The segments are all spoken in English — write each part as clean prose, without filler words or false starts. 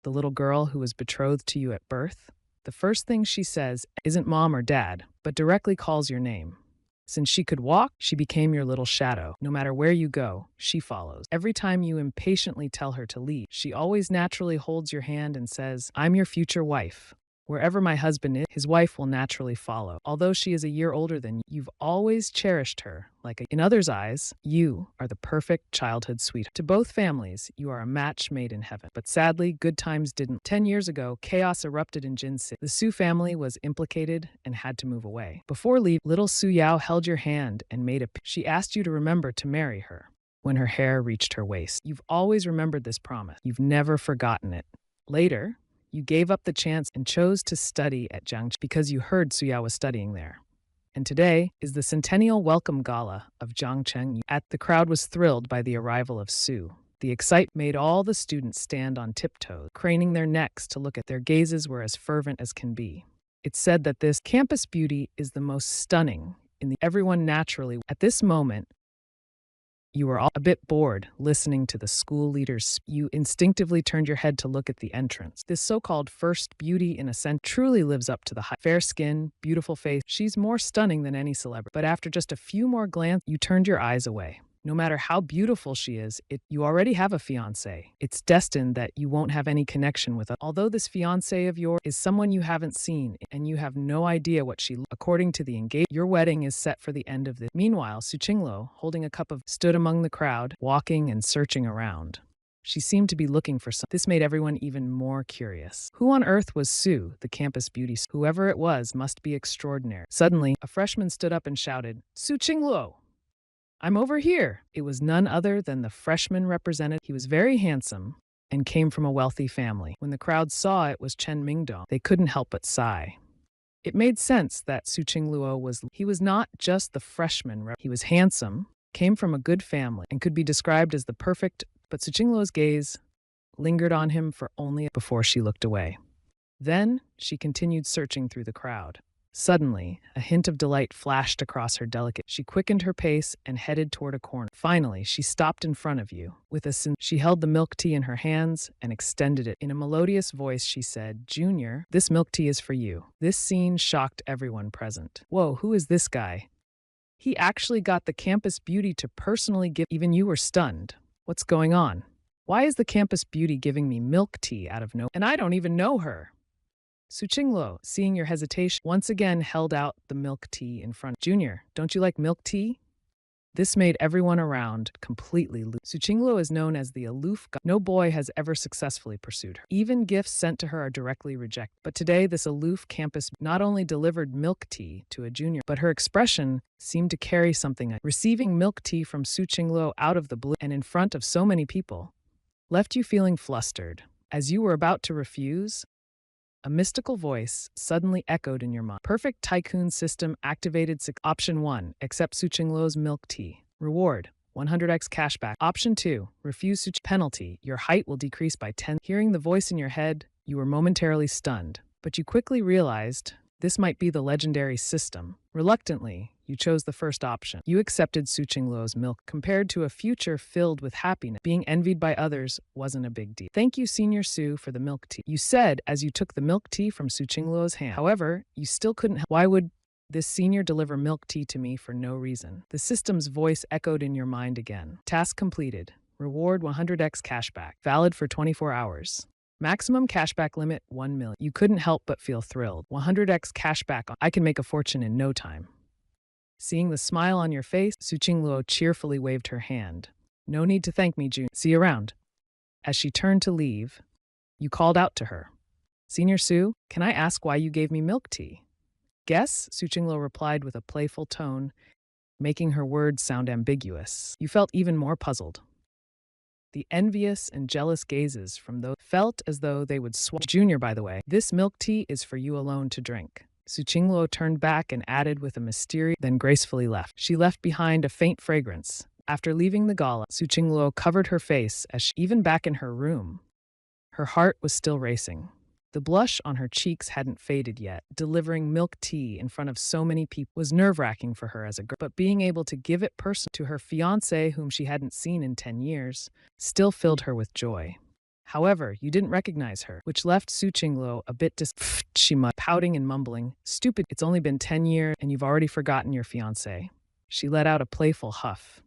the little girl who was betrothed to you at birth? The first thing she says isn't mom or dad, but directly calls your name. Since she could walk, she became your little shadow. No matter where you go, she follows. Every time you impatiently tell her to leave, she always naturally holds your hand and says, "I'm your future wife." Wherever my husband is, his wife will naturally follow. Although she is a year older than you, you've always cherished her. In others' eyes, you are the perfect childhood sweetheart. To both families, you are a match made in heaven. But sadly, good times didn't. 10 years ago, chaos erupted in Jin City. The Su family was implicated and had to move away. Before leaving, little Su Yao held your hand and made a she asked you to remember to marry her when her hair reached her waist. You've always remembered this promise. You've never forgotten it. Later, you gave up the chance and chose to study at Jiangxi because you heard Suyao was studying there. And today is the centennial welcome gala of Jiangcheng. The crowd was thrilled by the arrival of Su. The excitement made all the students stand on tiptoes, craning their necks to look at their gazes were as fervent as can be. It's said that this campus beauty is the most stunning everyone naturally. At this moment, you were all a bit bored listening to the school leaders. You instinctively turned your head to look at the entrance. This so-called first beauty in a sense truly lives up to the hype. Fair skin, beautiful face. She's more stunning than any celebrity. But after just a few more glances, you turned your eyes away. No matter how beautiful she is, you already have a fiancé. It's destined that you won't have any connection with her. Although this fiancé of yours is someone you haven't seen and you have no idea what she looks. According to the engagement, your wedding is set for the end of this. Meanwhile, Su Qingluo, holding a cup of stood among the crowd, walking and searching around. She seemed to be looking for something. This made everyone even more curious. Who on earth was Su, the campus beauty? Whoever it was must be extraordinary. Suddenly, a freshman stood up and shouted, "Su Qingluo! I'm over here." It was none other than the freshman representative. He was very handsome and came from a wealthy family. When the crowd saw it was Chen Mingdong, they couldn't help but sigh. It made sense that Su Qingluo was not just the freshman. He was handsome, came from a good family, and could be described as the perfect, but Su Qingluo's gaze lingered on him for only before she looked away. Then she continued searching through the crowd. Suddenly, a hint of delight flashed across her delicate. She quickened her pace and headed toward a corner. Finally, she stopped in front of you. She held the milk tea in her hands and extended it. In a melodious voice, she said, "Junior, this milk tea is for you." This scene shocked everyone present. Whoa, who is this guy? He actually got the campus beauty to personally give. Even you were stunned. What's going on? Why is the campus beauty giving me milk tea out of nowhere? And I don't even know her. Su Qingluo, seeing your hesitation, once again held out the milk tea in front. "Junior, don't you like milk tea?" This made everyone around completely loose. Su Qingluo is known as the aloof god. No boy has ever successfully pursued her. Even gifts sent to her are directly rejected. But today, this aloof campus not only delivered milk tea to a junior, but her expression seemed to carry something. Receiving milk tea from Su Qingluo out of the blue and in front of so many people left you feeling flustered. As you were about to refuse, a mystical voice suddenly echoed in your mind. Perfect tycoon system activated. Option 1, accept Su Qingluo's milk tea. Reward, 100x cashback. Option 2, refuse Su penalty. Your height will decrease by 10. Hearing the voice in your head, you were momentarily stunned, but you quickly realized this might be the legendary system. Reluctantly, you chose the first option. You accepted Su Qingluo's milk. Compared to a future filled with happiness, being envied by others wasn't a big deal. "Thank you, Senior Su, for the milk tea," you said as you took the milk tea from Su Qingluo's hand. However, you still couldn't help. Why would this senior deliver milk tea to me for no reason? The system's voice echoed in your mind again. Task completed. Reward 100x cashback. Valid for 24 hours. Maximum cashback limit 1 million. You couldn't help but feel thrilled. 100x cashback. I can make a fortune in no time. Seeing the smile on your face, Su Qingluo cheerfully waved her hand. "No need to thank me, June. See you around." As she turned to leave, you called out to her. "Senior Su, can I ask why you gave me milk tea?" "Guess," Su Qingluo replied with a playful tone, making her words sound ambiguous. You felt even more puzzled. The envious and jealous gazes from those felt as though they would swallow. "Junior, by the way, this milk tea is for you alone to drink." Su Qingluo turned back and added with a mysterious, then gracefully left. She left behind a faint fragrance. After leaving the gala, Su Qingluo covered her face even back in her room. Her heart was still racing. The blush on her cheeks hadn't faded yet. Delivering milk tea in front of so many people was nerve-wracking for her as a girl, but being able to give it personally to her fiancé whom she hadn't seen in 10 years still filled her with joy. However, you didn't recognize her, which left Su Qingluo a bit she muttered, pouting and mumbling. Stupid, it's only been 10 years and you've already forgotten your fiancé. She let out a playful huff,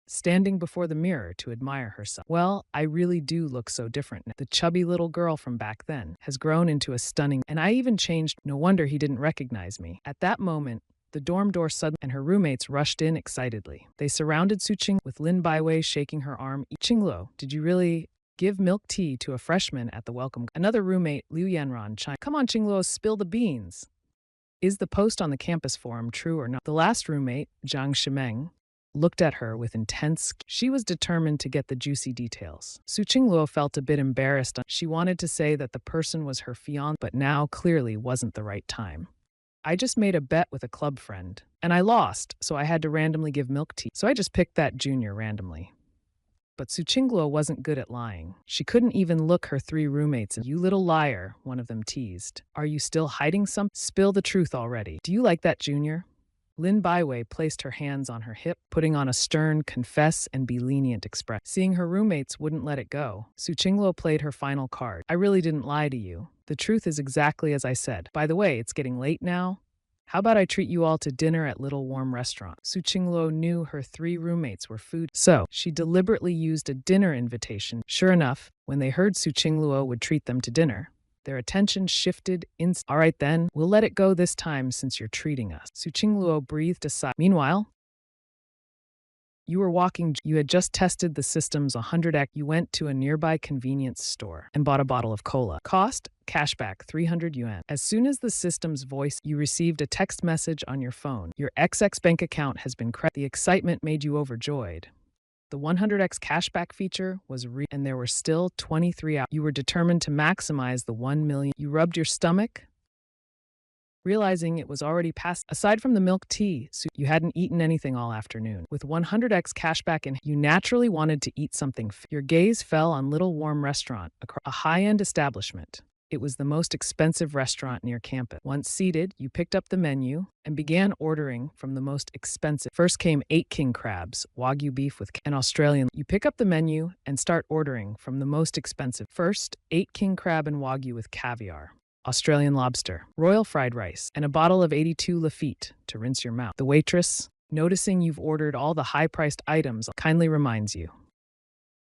standing before the mirror to admire herself. Well, I really do look so different now. The chubby little girl from back then has grown into a stunning, and I even changed. No wonder he didn't recognize me. At that moment, the dorm door suddenly, and her roommates rushed in excitedly. They surrounded Su Qing, with Lin Baiwei shaking her arm. Qingluo, did you really give milk tea to a freshman at the welcome? Another roommate, Liu Yanran, chimed, come on, Qingluo, spill the beans. Is the post on the campus forum true or not? The last roommate, Zhang Shimeng, looked at her with intense. She was determined to get the juicy details. Su Qingluo felt a bit embarrassed. She wanted to say that the person was her fiancé, but now clearly wasn't the right time. I just made a bet with a club friend, and I lost, so I had to randomly give milk tea. So I just picked that junior randomly. But Su Qingluo wasn't good at lying. She couldn't even look her 3 roommates in. You little liar, one of them teased. Are you still hiding something? Spill the truth already. Do you like that junior? Lin Baiwei placed her hands on her hip, putting on a stern, confess and be lenient expression. Seeing her roommates wouldn't let it go, Su Qingluo played her final card. I really didn't lie to you. The truth is exactly as I said. By the way, it's getting late now. How about I treat you all to dinner at Little Warm Restaurant? Su Qingluo knew her 3 roommates were food, so she deliberately used a dinner invitation. Sure enough, when they heard Su Qingluo would treat them to dinner, their attention shifted. All right then, we'll let it go this time since you're treating us. Su Qingluo breathed a sigh. Meanwhile, you were walking, you had just tested the system's 100x. You went to a nearby convenience store and bought a bottle of cola. Cost, cashback 300 yuan. As soon as the system's voice, you received a text message on your phone. Your XX bank account has been credited. The excitement made you overjoyed. The 100x cashback feature was real, and there were still 23 hours. You were determined to maximize the 1 million. You rubbed your stomach, realizing it was already past. Aside from the milk tea, you hadn't eaten anything all afternoon. With 100x cashback in, you naturally wanted to eat something. Your gaze fell on Little Warm Restaurant, a high-end establishment. It was the most expensive restaurant near campus. Once seated, you picked up the menu and began ordering from the most expensive. First came 8 king crabs, wagyu beef with an Australian. You pick up the menu and start ordering from the most expensive. First, 8 king crab and wagyu with caviar, Australian lobster, royal fried rice, and a bottle of 82 Lafitte to rinse your mouth. The waitress, noticing you've ordered all the high-priced items, kindly reminds you,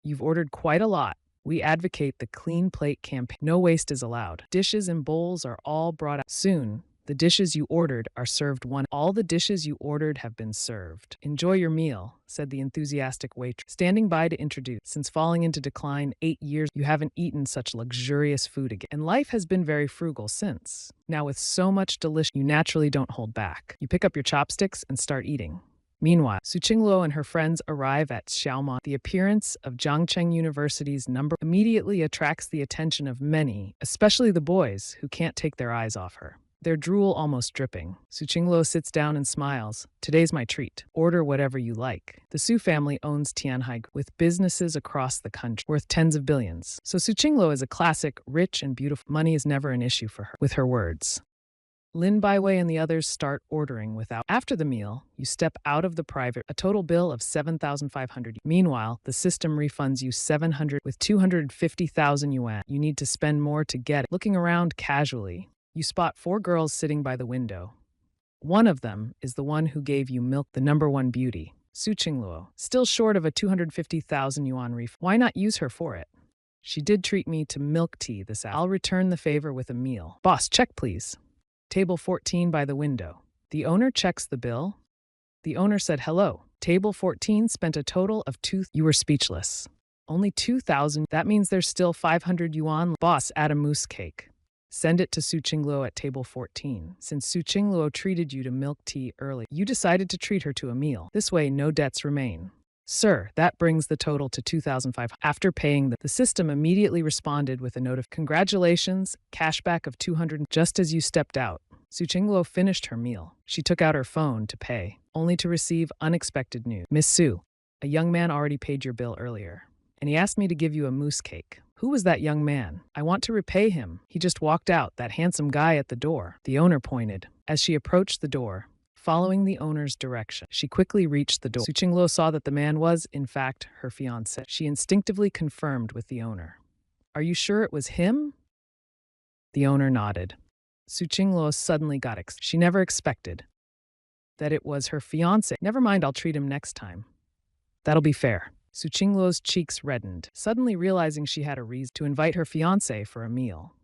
you've ordered quite a lot. We advocate the clean plate campaign. No waste is allowed. Dishes and bowls are all brought out. Soon, the dishes you ordered are served. All the dishes you ordered have been served. Enjoy your meal, said the enthusiastic waitress, standing by to introduce. Since falling into decline 8 years, you haven't eaten such luxurious food again. And life has been very frugal since. Now with so much delicious, you naturally don't hold back. You pick up your chopsticks and start eating. Meanwhile, Su Qingluo and her friends arrive at Xiaomon. The appearance of Zhangcheng University's number immediately attracts the attention of many, especially the boys, who can't take their eyes off her. Their drool almost dripping. Su Qingluo sits down and smiles. Today's my treat. Order whatever you like. The Su family owns Tianhai with businesses across the country worth tens of billions. So Su Qingluo is a classic, rich and beautiful. Money is never an issue for her. With her words, Lin Baiwei and the others start ordering without. After the meal, you step out of the private, a total bill of 7,500. Meanwhile, the system refunds you 700 with 250,000 yuan. You need to spend more to get it. Looking around casually, you spot 4 girls sitting by the window. One of them is the one who gave you milk, the number 1 beauty, Su Qingluo. Still short of a 250,000 yuan refund. Why not use her for it? She did treat me to milk tea this hour. I'll return the favor with a meal. Boss, check please. Table 14 by the window. The owner checks the bill. The owner said hello. Table 14 spent a total of 2. You were speechless. Only 2,000. That means there's still 500 yuan. Boss, add a mousse cake. Send it to Su Qingluo at table 14. Since Su Qingluo treated you to milk tea early, you decided to treat her to a meal. This way, no debts remain. Sir, that brings the total to 2,500. After paying the system immediately responded with a note of congratulations, cashback of 200. Just as you stepped out, Su Qingluo finished her meal. She took out her phone to pay, only to receive unexpected news. Miss Su, a young man already paid your bill earlier, and he asked me to give you a mousse cake. Who was that young man? I want to repay him. He just walked out, that handsome guy at the door. The owner pointed. As she approached the door, following the owner's direction, she quickly reached the door. Su Qingluo saw that the man was, in fact, her fiancé. She instinctively confirmed with the owner. Are you sure it was him? The owner nodded. Su Qingluo suddenly she never expected that it was her fiancé. Never mind, I'll treat him next time. That'll be fair. Su Qingluo's cheeks reddened, suddenly realizing she had a reason to invite her fiancé for a meal.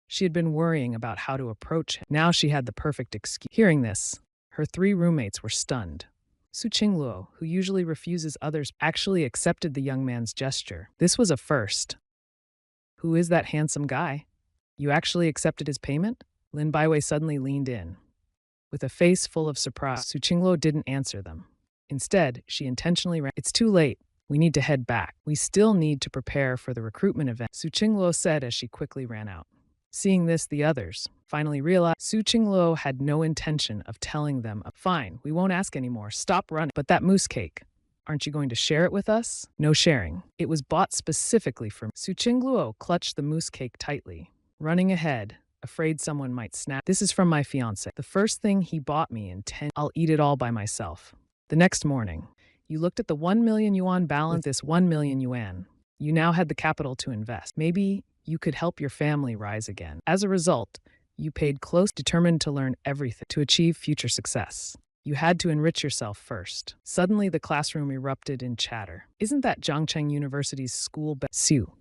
She had been worrying about how to approach him. Now she had the perfect excuse. Hearing this, her 3 roommates were stunned. Su Qingluo, who usually refuses others, actually accepted the young man's gesture. This was a first. Who is that handsome guy? You actually accepted his payment? Lin Baiwei suddenly leaned in. With a face full of surprise, Su Qingluo didn't answer them. Instead, she intentionally ran. It's too late. We need to head back. We still need to prepare for the recruitment event, Su Qingluo said as she quickly ran out. Seeing this, the others finally realized Su Qingluo had no intention of telling them, fine, we won't ask anymore, stop running. But that moose cake, aren't you going to share it with us? No sharing. It was bought specifically for me. Su Qingluo clutched the moose cake tightly, running ahead, afraid someone might snap. This is from my fiancé. The first thing he bought me in 10. I'll eat it all by myself. The next morning, you looked at the 1 million yuan balance. With this 1 million yuan, you now had the capital to invest. Maybe you could help your family rise again. As a result, you paid close, determined to learn everything to achieve future success. You had to enrich yourself first. Suddenly, the classroom erupted in chatter. Isn't that Jiangcheng University's school bell? Sue.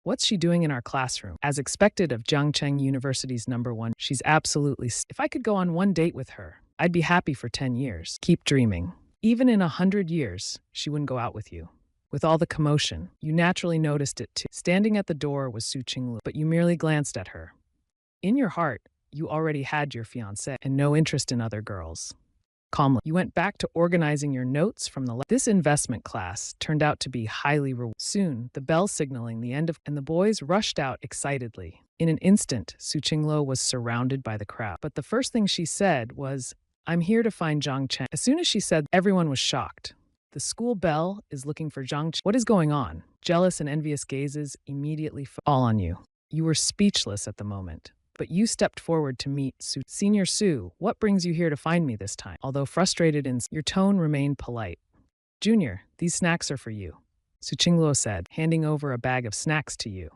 What's she doing in our classroom? As expected of Jiangcheng University's #1, she's absolutely. If I could go on one date with her, I'd be happy for 10 years. Keep dreaming. Even in 100 years, she wouldn't go out with you. With all the commotion, you naturally noticed it too. Standing at the door was Su Qingluo, but you merely glanced at her. In your heart, you already had your fiancé and no interest in other girls. Calmly, you went back to organizing your notes from the This investment class turned out to be highly rewarding. Soon, the bell signaling the end of and the boys rushed out excitedly. In an instant, Su Qingluo was surrounded by the crowd. But the first thing she said was, I'm here to find Zhang Cheng. As soon as she said, everyone was shocked. The school bell is looking for Zhang Cheng. What is going on? Jealous and envious gazes immediately fall on you. You were speechless at the moment. But you stepped forward to meet Su. Senior Su, what brings you here to find me this time? Although frustrated your tone remained polite. Junior, these snacks are for you, Su Qingluo said, handing over a bag of snacks to you.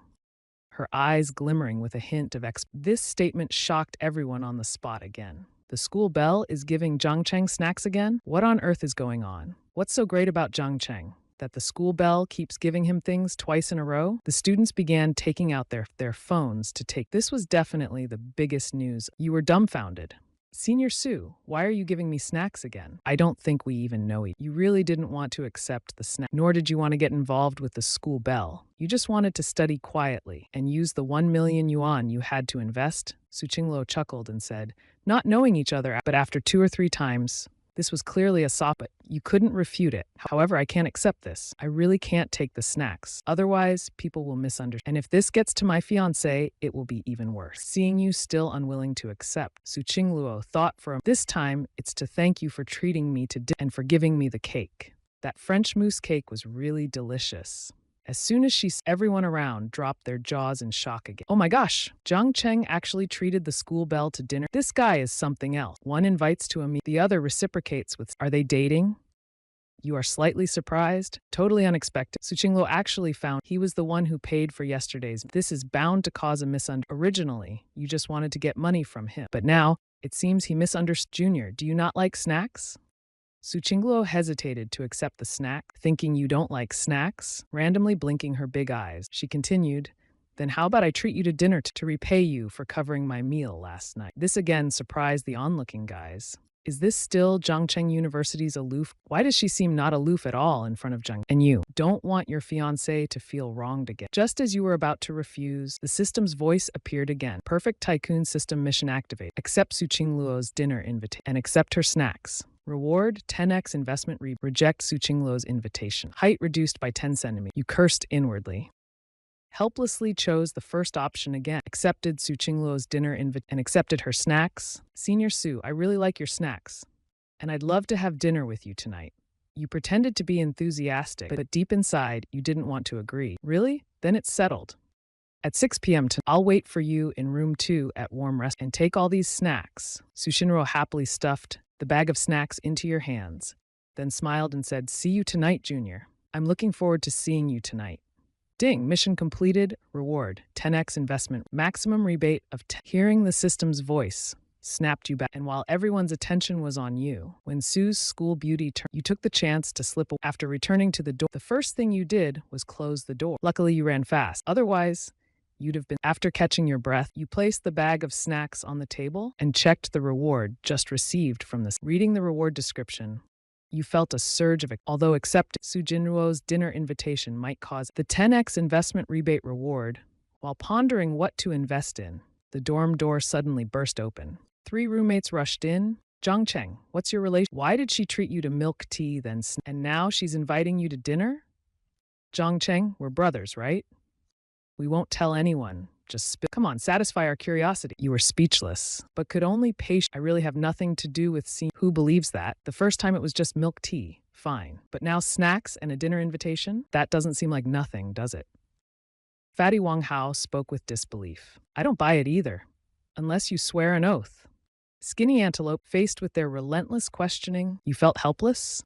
Her eyes glimmering with a hint of This statement shocked everyone on the spot again. The school bell is giving Zhang Cheng snacks again? What on earth is going on? What's so great about Zhang Cheng? That the school bell keeps giving him things twice in a row? The students began taking out their phones to take. This was definitely the biggest news. You were dumbfounded. Senior Su, why are you giving me snacks again? I don't think we even know you. You really didn't want to accept the snack, nor did you want to get involved with the school bell. You just wanted to study quietly and use the 1 million yuan you had to invest? Su Qingluo chuckled and said, not knowing each other, but after 2 or 3 times, this was clearly a soft, but you couldn't refute it. However, I can't accept this. I really can't take the snacks. Otherwise, people will misunderstand. And if this gets to my fiancé, it will be even worse. Seeing you still unwilling to accept, Su Qingluo thought for this time, it's to thank you for treating me to and for giving me the cake. That French mousse cake was really delicious. As soon as everyone around dropped their jaws in shock again. Oh my gosh, Zhang Cheng actually treated the school bell to dinner. This guy is something else. One invites to a meal, the other reciprocates with, are they dating? You are slightly surprised? Totally unexpected. Su Qingluo actually found he was the one who paid for yesterday's. This is bound to cause a misunderstanding. Originally, you just wanted to get money from him. But now, it seems he misunderstood. Junior, do you not like snacks? Su Qingluo hesitated to accept the snack, thinking you don't like snacks, randomly blinking her big eyes. She continued, then how about I treat you to dinner to repay you for covering my meal last night? This again surprised the onlooking guys. Is this still Jiangcheng University's aloof? Why does she seem not aloof at all in front of Zhang? And you don't want your fiancé to feel wronged again. Just as you were about to refuse, the system's voice appeared again. Perfect Tycoon system mission activate. Accept Su Qingluo's dinner invitation and accept her snacks. Reward 10x investment. Reject Su Qingluo's invitation. Height reduced by 10 centimeters. You cursed inwardly. Helplessly chose the first option again. Accepted Su Qingluo's dinner invitation and accepted her snacks. Senior Su, I really like your snacks, and I'd love to have dinner with you tonight. You pretended to be enthusiastic, but deep inside, you didn't want to agree. Really? Then it's settled. At 6 p.m. I'll wait for you in room 2 at warm rest and take all these snacks. Su Qingluo happily stuffed the bag of snacks into your hands, then smiled and said, see you tonight, Junior. I'm looking forward to seeing you tonight. Ding, mission completed, reward, 10x investment, maximum rebate of 10. Hearing the system's voice snapped you back, and while everyone's attention was on you, when Sue's school beauty turned, you took the chance to slip away. After returning to the door, the first thing you did was close the door. Luckily, you ran fast. Otherwise, you'd have been. After catching your breath, you placed the bag of snacks on the table and checked the reward just received from this. Reading the reward description, you felt a surge of it. Although accepting Su Jinruo's dinner invitation might cause the 10x investment rebate reward, while pondering what to invest in, the dorm door suddenly burst open. 3 roommates rushed in. Zhang Cheng, what's your relation? Why did she treat you to milk tea then? And now she's inviting you to dinner? Zhang Cheng, we're brothers, right? We won't tell anyone. Just come on, satisfy our curiosity. You were speechless, but could only I really have nothing to do with seeing. Who believes that? The first time it was just milk tea. Fine. But now snacks and a dinner invitation? That doesn't seem like nothing, does it? Fatty Wang Hao spoke with disbelief. I don't buy it either. Unless you swear an oath. Skinny Antelope, faced with their relentless questioning, you felt helpless?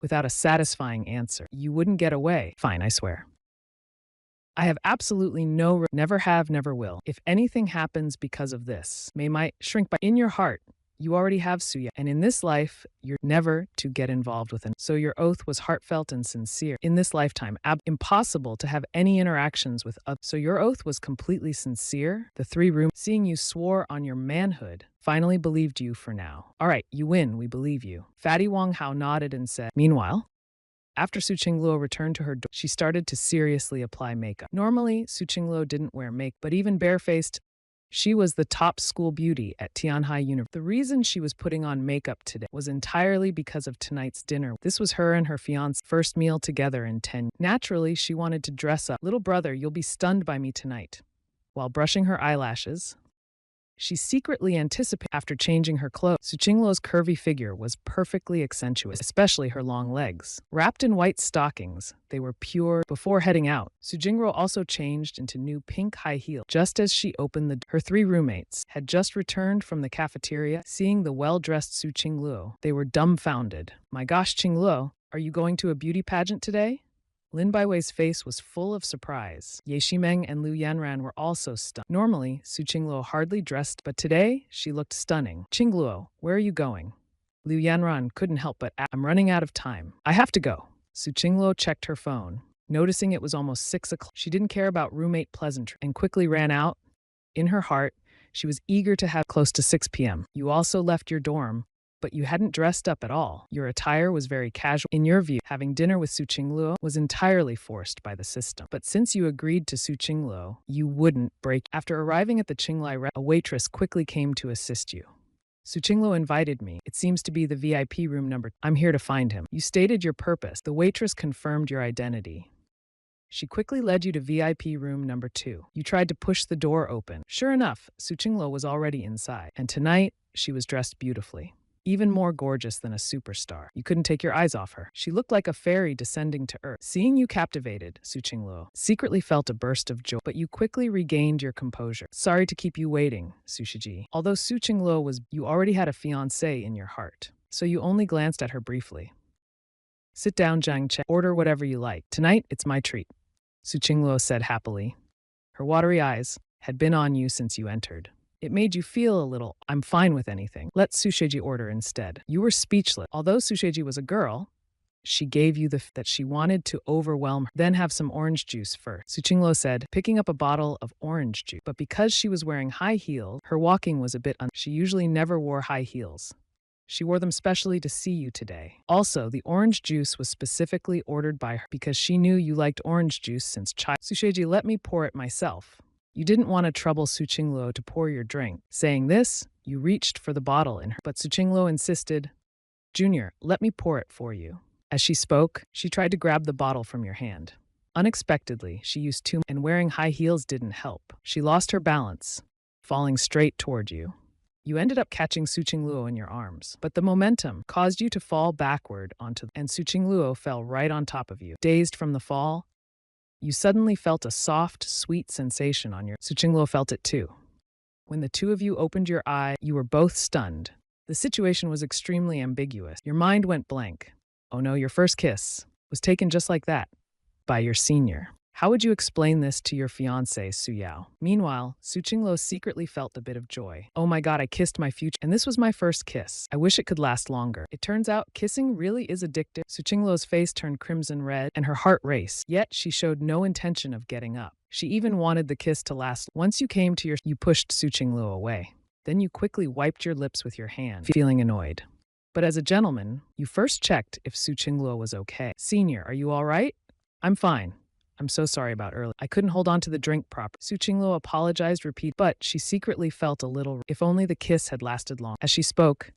Without a satisfying answer, you wouldn't get away. Fine, I swear. I have absolutely never have, never will. If anything happens because of this, may my shrink by in your heart. You already have Suya, and in this life, you're never to get involved with him. So your oath was heartfelt and sincere. In this lifetime, impossible to have any interactions with others. So your oath was completely sincere. The 3 room, seeing you swore on your manhood, finally believed you for now. All right, you win, we believe you. Fatty Wang Hao nodded and said, meanwhile, after Su Qingluo returned to her door, she started to seriously apply makeup. Normally, Su Qingluo didn't wear makeup, but even barefaced, she was the top school beauty at Tianhai University. The reason she was putting on makeup today was entirely because of tonight's dinner. This was her and her fiancé first meal together in 10 years. Naturally, she wanted to dress up. Little brother, you'll be stunned by me tonight. While brushing her eyelashes, she secretly anticipated. After changing her clothes, Su Qingluo's curvy figure was perfectly accentuated, especially her long legs. Wrapped in white stockings, they were pure. Before heading out, Su Jingruo also changed into new pink high heels. Just as she opened the door, her 3 roommates had just returned from the cafeteria. Seeing the well-dressed Su Qingluo, they were dumbfounded. My gosh, Qingluo, are you going to a beauty pageant today? Lin Baiwei's face was full of surprise. Ye Shimeng and Lu Yanran were also stunned. Normally, Su Qingluo hardly dressed, but today she looked stunning. Qingluo, where are you going? Lu Yanran couldn't help but ask, I'm running out of time. I have to go. Su Qingluo checked her phone. Noticing it was almost 6 o'clock, she didn't care about roommate pleasantry and quickly ran out. In her heart, she was eager to have close to 6 p.m. You also left your dorm, but you hadn't dressed up at all. Your attire was very casual. In your view, having dinner with Su Qingluo was entirely forced by the system. But since you agreed to Su Qingluo, you wouldn't break. After arriving at the Qinglai, a waitress quickly came to assist you. Su Qingluo invited me. It seems to be the VIP room number. I'm here to find him. You stated your purpose. The waitress confirmed your identity. She quickly led you to VIP room number 2. You tried to push the door open. Sure enough, Su Qingluo was already inside. And tonight, she was dressed beautifully. Even more gorgeous than a superstar. You couldn't take your eyes off her. She looked like a fairy descending to earth. Seeing you captivated, Su Qingluo secretly felt a burst of joy, but you quickly regained your composure. Sorry to keep you waiting, Su Shiji. Although Su Qingluo was, you already had a fiancé in your heart, so you only glanced at her briefly. Sit down, Zhang Chen. Order whatever you like. Tonight, it's my treat, Su Qingluo said happily. Her watery eyes had been on you since you entered. It made you feel a little, I'm fine with anything. Let Su Sheji order instead. You were speechless. Although Su Sheji was a girl, she gave you that she wanted to overwhelm her. Then have some orange juice first, Su Qingluo said, picking up a bottle of orange juice. But because she was wearing high heels, her walking was a bit She usually never wore high heels. She wore them specially to see you today. Also, the orange juice was specifically ordered by her because she knew you liked orange juice since child. Su Sheji, let me pour it myself. You didn't want to trouble Su Qingluo to pour your drink. Saying this, you reached for the bottle in her. But Su Qingluo insisted, Junior, let me pour it for you. As she spoke, she tried to grab the bottle from your hand. Unexpectedly, she used too much, and wearing high heels didn't help. She lost her balance, falling straight toward you. You ended up catching Su Qingluo in your arms, but the momentum caused you to fall backward and Su Qingluo fell right on top of you. Dazed from the fall, you suddenly felt a soft, sweet sensation on your... Su Qingluo felt it too. When the two of you opened your eye, you were both stunned. The situation was extremely ambiguous. Your mind went blank. Oh no, your first kiss was taken just like that, by your senior. How would you explain this to your fiancé, Su Yao? Meanwhile, Su Qingluo secretly felt a bit of joy. Oh my god, I kissed my future, and this was my first kiss. I wish it could last longer. It turns out kissing really is addictive. Su Qingluo's face turned crimson red, and her heart raced. Yet she showed no intention of getting up. She even wanted the kiss to last. Once you came to you pushed Su Qingluo away. Then you quickly wiped your lips with your hand, feeling annoyed. But as a gentleman, you first checked if Su Qingluo was okay. Senior, are you all right? I'm fine. I'm so sorry about earlier. I couldn't hold on to the drink properly. Su Qingluo apologized, but she secretly felt a little, if only the kiss had lasted long. As she spoke,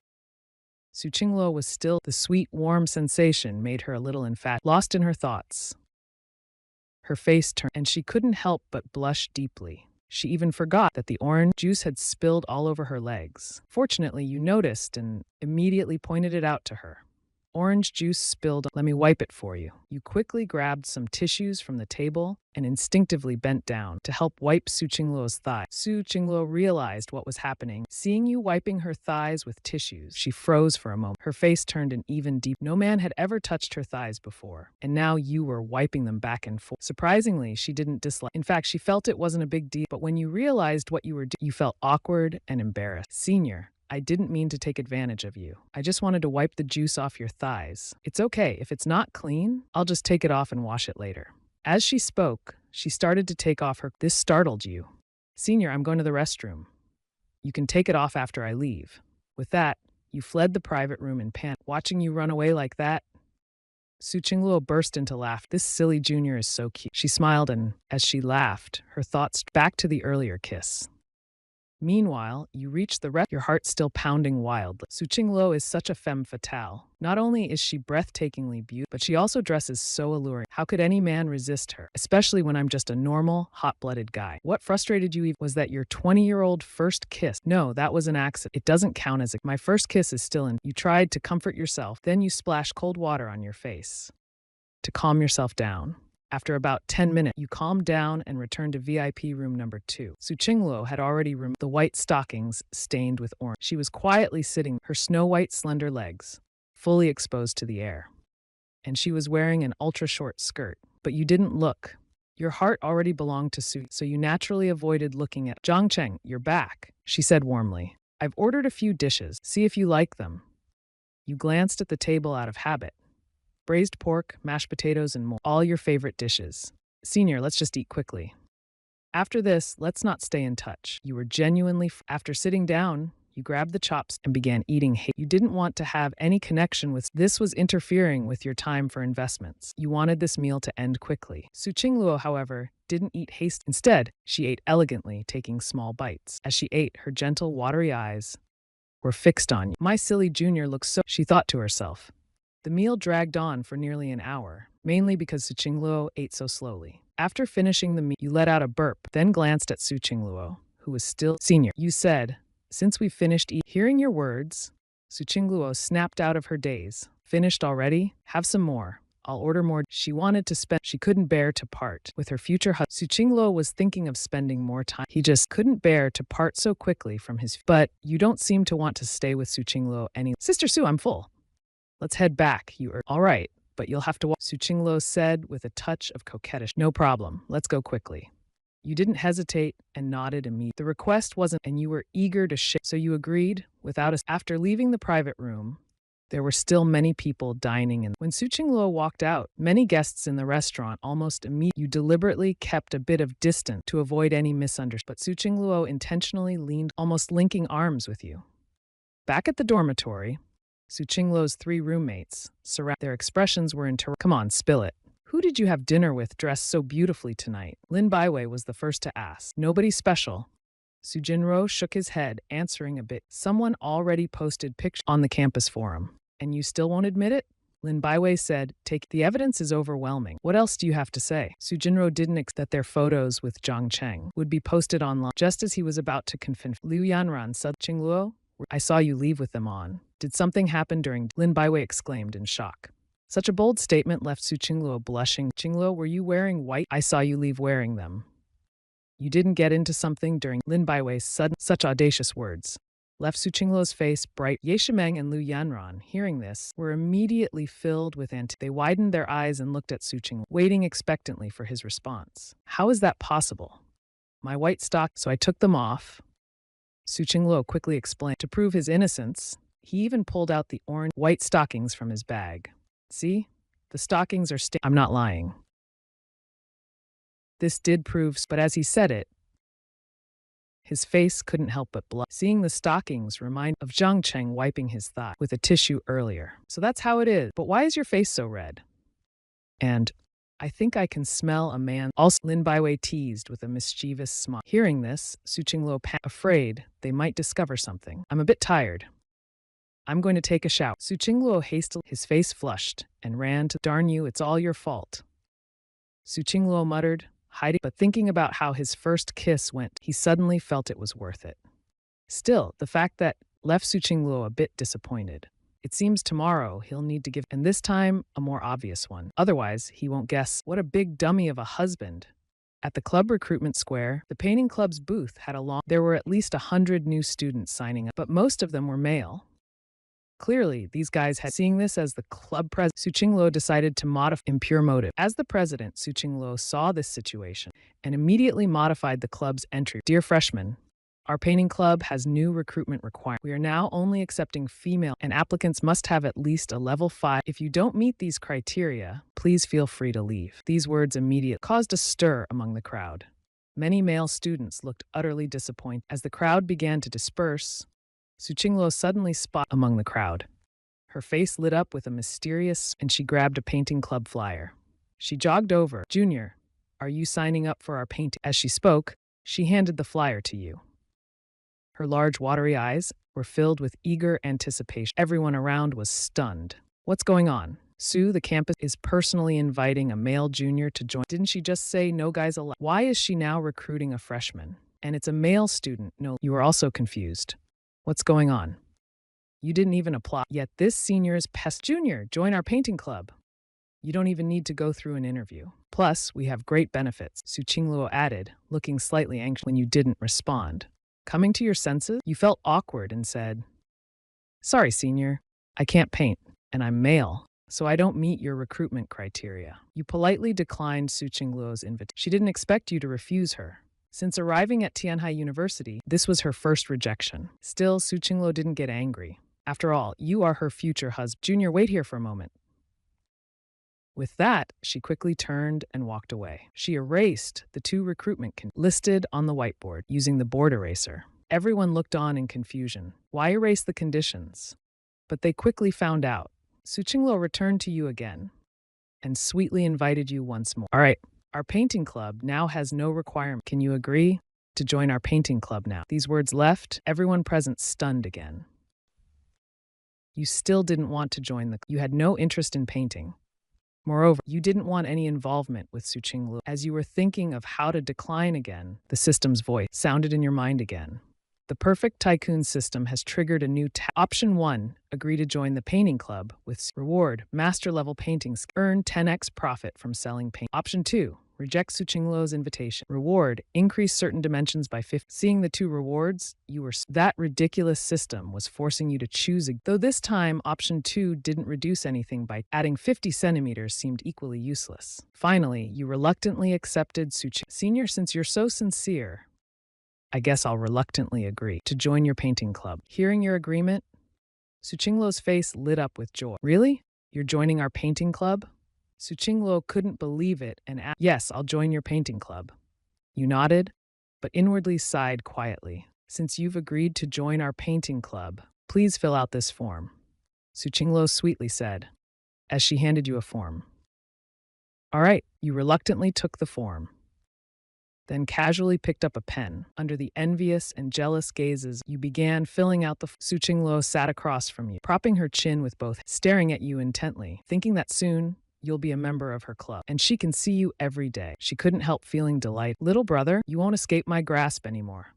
Su Qingluo was still, the sweet, warm sensation made her a little infatuated, lost in her thoughts. Her face turned, and she couldn't help but blush deeply. She even forgot that the orange juice had spilled all over her legs. Fortunately, you noticed and immediately pointed it out to her. Orange juice spilled. Let me wipe it for you. You quickly grabbed some tissues from the table and instinctively bent down to help wipe Su Qingluo's thigh. Su Qingluo realized what was happening. Seeing you wiping her thighs with tissues, she froze for a moment. Her face turned an even deep. No man had ever touched her thighs before, and now you were wiping them back and forth. Surprisingly, she didn't dislike. In fact, she felt it wasn't a big deal, but when you realized what you were doing, you felt awkward and embarrassed. Senior, I didn't mean to take advantage of you. I just wanted to wipe the juice off your thighs. It's okay. If it's not clean, I'll just take it off and wash it later. As she spoke, she started to take off her. This startled you. Senior, I'm going to the restroom. You can take it off after I leave. With that, you fled the private room in panic. Watching you run away like that, Su Qingluo burst into laughter. This silly junior is so cute. She smiled, and as she laughed, her thoughts back to the earlier kiss. Meanwhile, you reach the rest, your heart still pounding wildly. Su Qingluo is such a femme fatale. Not only is she breathtakingly beautiful, but she also dresses so alluring. How could any man resist her? Especially when I'm just a normal, hot-blooded guy. What frustrated you was that your 20-year-old first kiss. No, that was an accident. It doesn't count as my first kiss is still in. You tried to comfort yourself, then you splashed cold water on your face to calm yourself down. After about 10 minutes, you calmed down and returned to VIP room number 2. Su Qingluo had already removed the white stockings stained with orange. She was quietly sitting, her snow-white slender legs fully exposed to the air. And she was wearing an ultra-short skirt. But you didn't look. Your heart already belonged to Su, so you naturally avoided looking at Zhangcheng. You're back, she said warmly. I've ordered a few dishes. See if you like them. You glanced at the table out of habit. Braised pork, mashed potatoes, and more. All your favorite dishes. Senior, let's just eat quickly. After this, let's not stay in touch. You were genuinely. After sitting down, you grabbed the chops and began eating. You didn't want to have any connection with. This was interfering with your time for investments. You wanted this meal to end quickly. Su Qingluo, however, didn't eat haste. Instead, she ate elegantly, taking small bites. As she ate, her gentle, watery eyes were fixed on you. My silly junior looks so. She thought to herself. The meal dragged on for nearly an hour, mainly because Su Qingluo ate so slowly. After finishing the meal, you let out a burp, then glanced at Su Qingluo, who was still. Senior, you said, since we've finished eating. Hearing your words, Su Qingluo snapped out of her daze. Finished already? Have some more. I'll order more. She wanted to spend. She couldn't bear to part with her future husband. Su Qingluo was thinking of spending more time. He just couldn't bear to part so quickly from his. But you don't seem to want to stay with Su Qingluo any. Sister Su, I'm full. Let's head back, you urged. All right, but you'll have to walk, Su Qingluo said with a touch of coquettish. No problem, let's go quickly. You didn't hesitate and nodded immediately. The request wasn't, and you were eager to share, so you agreed without a. After leaving the private room, there were still many people dining in. When Su Qingluo walked out, many guests in the restaurant almost immediately. You deliberately kept a bit of distance to avoid any misunderstanding, but Su Qingluo intentionally leaned, almost linking arms with you. Back at the dormitory, Su Qingluo's 3 roommates their expressions were Come on, spill it. Who did you have dinner with dressed so beautifully tonight? Lin Baiwei was the first to ask. Nobody special. Su Jinro shook his head, answering a bit. Someone already posted pictures on the campus forum. And you still won't admit it? Lin Baiwei said, the evidence is overwhelming. What else do you have to say? Su Jinro didn't expect that their photos with Zhang Cheng would be posted online. Just as he was about to confess, Liu Yanran said, Qingluo, I saw you leave with them on. Did something happen during? Lin Baiwei exclaimed in shock. Such a bold statement left Su Qingluo blushing. Qingluo, were you wearing white? I saw you leave wearing them. You didn't get into something during? Lin Baiwei's such audacious words left Su Qingluo's face bright. Ye Shimeng and Lu Yanran, hearing this, were immediately filled with They widened their eyes and looked at Su Qingluo, waiting expectantly for his response. How is that possible? My white stock, so I took them off. Su Qingluo quickly explained. To prove his innocence, he even pulled out the orange white stockings from his bag. See? The stockings are I'm not lying. This did prove, but as he said it, his face couldn't help but blush. Seeing the stockings remind of Zhang Cheng wiping his thigh with a tissue earlier. So that's how it is. But why is your face so red? And I think I can smell a man. Also, Lin Baiwei teased with a mischievous smile. Hearing this, Su Qingluo afraid they might discover something. I'm a bit tired. I'm going to take a shower. Su Qingluo hastily, his face flushed, and ran to, darn you, it's all your fault. Su Qingluo muttered, hiding, but thinking about how his first kiss went, he suddenly felt it was worth it. Still, the fact that left Su Qingluo a bit disappointed. It seems tomorrow he'll need to give, and this time a more obvious one. Otherwise, he won't guess. What a big dummy of a husband. At the club recruitment square, the painting club's booth had a long. There were at least 100 new students signing up, but most of them were male. Clearly, these guys had seeing this as the club president. Su Qingluo decided to modify impure motive. As the president, Su Qingluo saw this situation and immediately modified the club's entry. Dear freshmen, our painting club has new recruitment requirements. We are now only accepting female, and applicants must have at least a level 5. If you don't meet these criteria, please feel free to leave. These words immediately caused a stir among the crowd. Many male students looked utterly disappointed. As the crowd began to disperse, Su Qingluo suddenly spotted among the crowd. Her face lit up with a mysterious, and she grabbed a painting club flyer. She jogged over. Junior, are you signing up for our painting? As she spoke, she handed the flyer to you. Her large, watery eyes were filled with eager anticipation. Everyone around was stunned. What's going on? Sue, the campus, is personally inviting a male junior to join. Didn't she just say no guys allowed? Why is she now recruiting a freshman? And it's a male student. No, you are also confused. What's going on? You didn't even apply. Yet this senior is pest. Junior, join our painting club. You don't even need to go through an interview. Plus, we have great benefits, Su Qingluo added, looking slightly anxious when you didn't respond. Coming to your senses, you felt awkward and said, sorry, senior, I can't paint, and I'm male, so I don't meet your recruitment criteria. You politely declined Su Qingluo's invitation. She didn't expect you to refuse her. Since arriving at Tianhai University, this was her first rejection. Still, Su Qingluo didn't get angry. After all, you are her future husband. Junior, wait here for a moment. With that, she quickly turned and walked away. She erased the 2 recruitment listed on the whiteboard using the board eraser. Everyone looked on in confusion. Why erase the conditions? But they quickly found out. Su Qingluo returned to you again and sweetly invited you once more. All right, our painting club now has no requirement. Can you agree to join our painting club now? These words left everyone present stunned again. You still didn't want to join you had no interest in painting. Moreover, you didn't want any involvement with Su Qingluo. As you were thinking of how to decline again, the system's voice sounded in your mind again. The perfect tycoon system has triggered a new Option 1, agree to join the painting club with reward, master level paintings, earn 10x profit from selling paint. Option 2, reject Su Qingluo's invitation. Reward, increase certain dimensions by 50. Seeing the 2 rewards, that ridiculous system was forcing you to choose. Though this time, option 2 didn't reduce anything by adding 50 centimeters seemed equally useless. Finally, you reluctantly accepted Su Qingluo. Senior, since you're so sincere, I guess I'll reluctantly agree to join your painting club. Hearing your agreement, Su Qingluo's face lit up with joy. Really? You're joining our painting club? Su Qingluo couldn't believe it and asked, yes, I'll join your painting club. You nodded, but inwardly sighed quietly. Since you've agreed to join our painting club, please fill out this form, Su Qingluo sweetly said, as she handed you a form. All right, you reluctantly took the form, then casually picked up a pen. Under the envious and jealous gazes, you began filling out the Su Qingluo sat across from you, propping her chin with both, staring at you intently, thinking that soon you'll be a member of her club, and she can see you every day. She couldn't help feeling delight. Little brother, you won't escape my grasp anymore.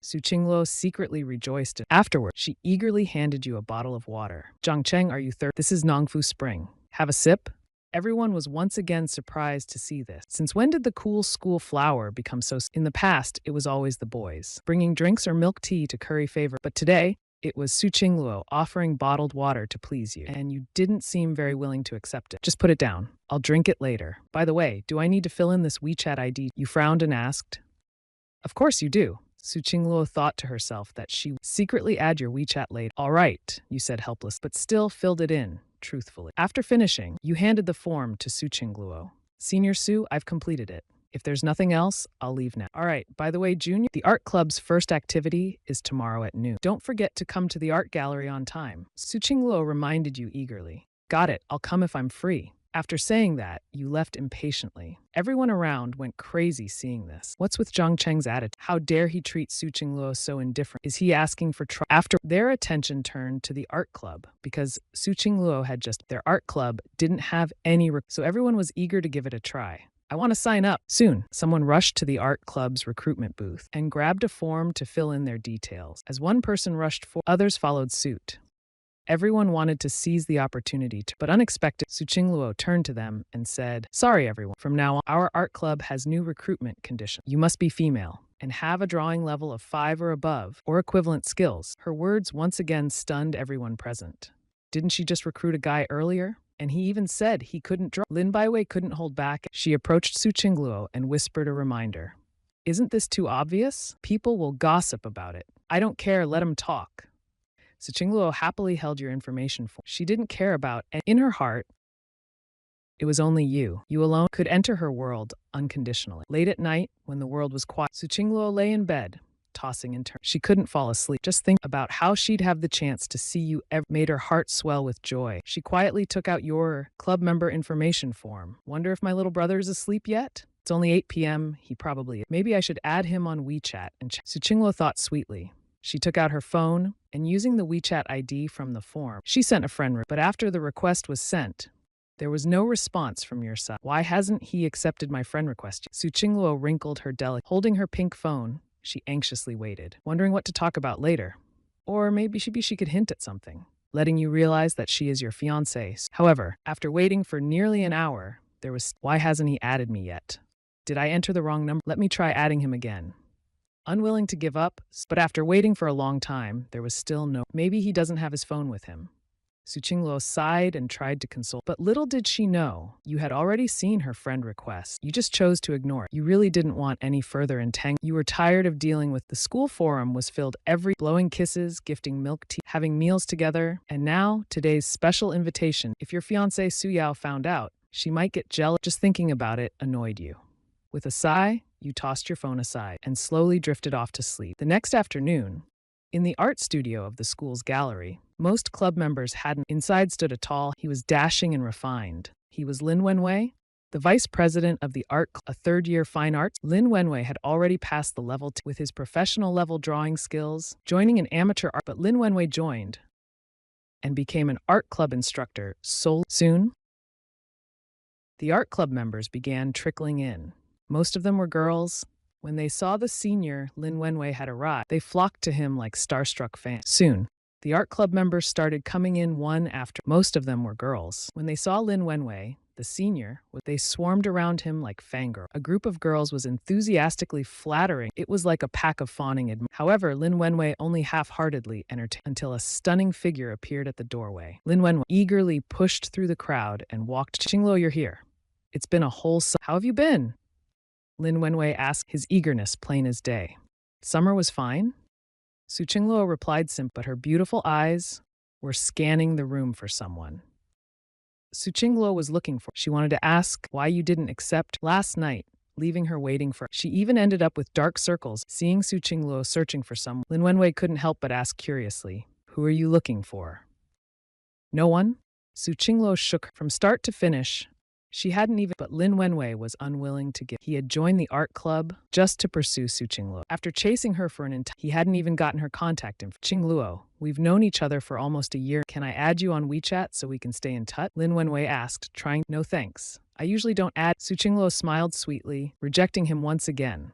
Su Qingluo secretly rejoiced. Afterward, she eagerly handed you a bottle of water. Zhang Cheng, are you thirsty? This is Nongfu Spring. Have a sip? Everyone was once again surprised to see this. Since when did the cool school flower become so? In the past, it was always the boys, bringing drinks or milk tea to curry favor. But today, it was Su Qingluo offering bottled water to please you, and you didn't seem very willing to accept it. Just put it down. I'll drink it later. By the way, do I need to fill in this WeChat ID? You frowned and asked. Of course you do. Su Qingluo thought to herself that she would secretly add your WeChat later. All right, you said helpless, but still filled it in, truthfully. After finishing, you handed the form to Su Qingluo. Senior Su, I've completed it. If there's nothing else, I'll leave now. All right, by the way, Junior, the art club's first activity is tomorrow at noon. Don't forget to come to the art gallery on time. Su Qingluo reminded you eagerly. Got it, I'll come if I'm free. After saying that, you left impatiently. Everyone around went crazy seeing this. What's with Zhang Cheng's attitude? How dare he treat Su Qingluo so indifferent? Is he asking for trouble? After their attention turned to the art club, because Su Qingluo had their art club didn't have any, so everyone was eager to give it a try. I want to sign up. Soon, someone rushed to the art club's recruitment booth and grabbed a form to fill in their details. As one person rushed forward, others followed suit. Everyone wanted to seize the opportunity but unexpected, Su Qingluo turned to them and said, "Sorry everyone, from now on, our art club has new recruitment conditions. You must be female and have a drawing level of 5 or above, or equivalent skills." Her words once again stunned everyone present. Didn't she just recruit a guy earlier? And he even said he couldn't draw. Lin Baiwei couldn't hold back. She approached Su Qingluo and whispered a reminder. Isn't this too obvious? People will gossip about it. I don't care, let them talk. Su Qingluo happily held your information for. She didn't care about, and in her heart, it was only you. You alone could enter her world unconditionally. Late at night, when the world was quiet, Su Qingluo lay in bed, tossing and turning. She couldn't fall asleep. Just think about how she'd have the chance to see you made her heart swell with joy. She quietly took out your club member information form. Wonder if my little brother is asleep yet? It's only 8 p.m. He probably is. Maybe I should add him on WeChat and check. Su Qingluo thought sweetly. She took out her phone and using the WeChat ID from the form, she sent a friend request. But after the request was sent, there was no response from your side. Why hasn't he accepted my friend request? Su Qingluo wrinkled her delicate, holding her pink phone. She anxiously waited, wondering what to talk about later. Or maybe she could hint at something, letting you realize that she is your fiancé. However, after waiting for nearly an hour, there was, why hasn't he added me yet? Did I enter the wrong number? Let me try adding him again. Unwilling to give up, but after waiting for a long time, there was still no, maybe he doesn't have his phone with him. Su Qingluo sighed and tried to console, but little did she know, you had already seen her friend request. You just chose to ignore it. You really didn't want any further entanglement. You were tired of dealing with the school forum was filled blowing kisses, gifting milk tea, having meals together, and now today's special invitation. If your fiancé Su Yao found out, she might get jealous. Just thinking about it annoyed you. With a sigh, you tossed your phone aside and slowly drifted off to sleep. The next afternoon, in the art studio of the school's gallery, most club members hadn't. Inside stood a tall, he was dashing and refined. He was Lin Wenwei, the vice president of the art, a third-year fine arts. Lin Wenwei had already passed the level with his professional level drawing skills, joining an amateur art, but Lin Wenwei joined and became an art club instructor. Soon, the art club members began trickling in. Most of them were girls. When they saw the senior Lin Wenwei had arrived, they flocked to him like starstruck fans. Soon, the art club members started coming in one after. Most of them were girls. When they saw Lin Wenwei, the senior, they swarmed around him like fangirls. A group of girls was enthusiastically flattering. It was like a pack of fawning. However, Lin Wenwei only half-heartedly entertained until a stunning figure appeared at the doorway. Lin Wenwei eagerly pushed through the crowd and walked. Qingluo, you're here. It's been a whole How have you been? Lin Wenwei asked, his eagerness plain as day. Summer was fine? Su Qingluo replied simply, but her beautiful eyes were scanning the room for someone. Su Qingluo was looking for. She wanted to ask why you didn't accept last night, leaving her waiting for. She even ended up with dark circles, seeing Su Qingluo searching for someone. Lin Wenwei couldn't help but ask curiously, who are you looking for? No one? Su Qingluo shook from start to finish. She hadn't even, but Lin Wenwei was unwilling to give. He had joined the art club just to pursue Su Qingluo. After chasing her for he hadn't even gotten her contact info. Qingluo, we've known each other for almost a year. Can I add you on WeChat so we can stay in touch? Lin Wenwei asked, trying. No thanks. I usually don't add. Su Qingluo smiled sweetly, rejecting him once again.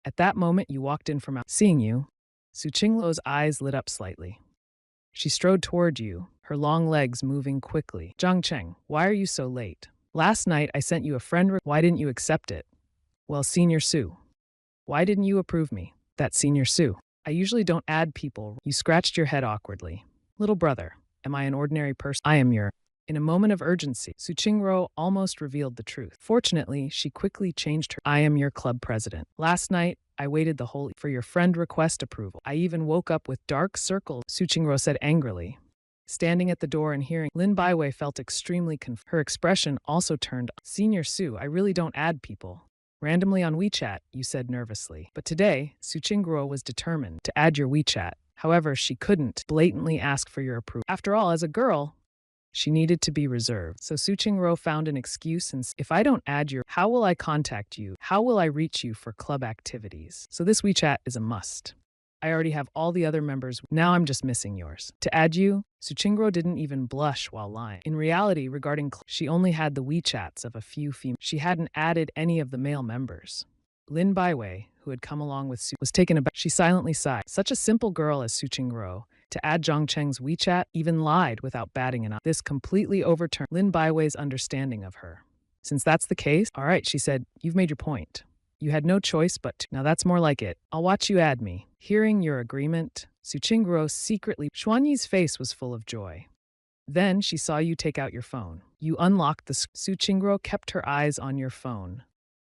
At that moment, you walked in from out. Seeing you, Su Qingluo's eyes lit up slightly. She strode toward you, her long legs moving quickly. Zhang Cheng, why are you so late? Last night I sent you a friend. Why didn't you accept it? Well, Senior Sue. Why didn't you approve me? That's Senior Sue. I usually don't add people. You scratched your head awkwardly. Little brother, am I an ordinary person? I am your. In a moment of urgency, Su Qingro almost revealed the truth. Fortunately, she quickly changed her. I am your club president. Last night, I waited the whole for your friend request approval. I even woke up with dark circles, Su Qingro said angrily. Standing at the door and hearing, Lin Baiwei felt extremely confused. Her expression also turned. Senior Sue, I really don't add people. Randomly on WeChat, you said nervously. But today, Su Qingro was determined to add your WeChat. However, she couldn't blatantly ask for your approval. After all, as a girl, she needed to be reserved. So Su Qingro found an excuse and said, if I don't add your, how will I contact you? How will I reach you for club activities? So this WeChat is a must. I already have all the other members. Now I'm just missing yours. To add you, Su Qingro didn't even blush while lying. In reality, regarding she only had the WeChats of a few females. She hadn't added any of the male members. Lin Baiwei, who had come along with Su, was taken aback. She silently sighed. Such a simple girl as Su Qingro, to add Zhang Cheng's WeChat, even lied without batting an eye. This completely overturned Lin Baiwei's understanding of her. Since that's the case, all right, she said, you've made your point. You had no choice but to. Now that's more like it. I'll watch you add me. Hearing your agreement, Su Qingro secretly. Xuanyi's face was full of joy. Then she saw you take out your phone. You unlocked the. Su Qingro kept her eyes on your phone,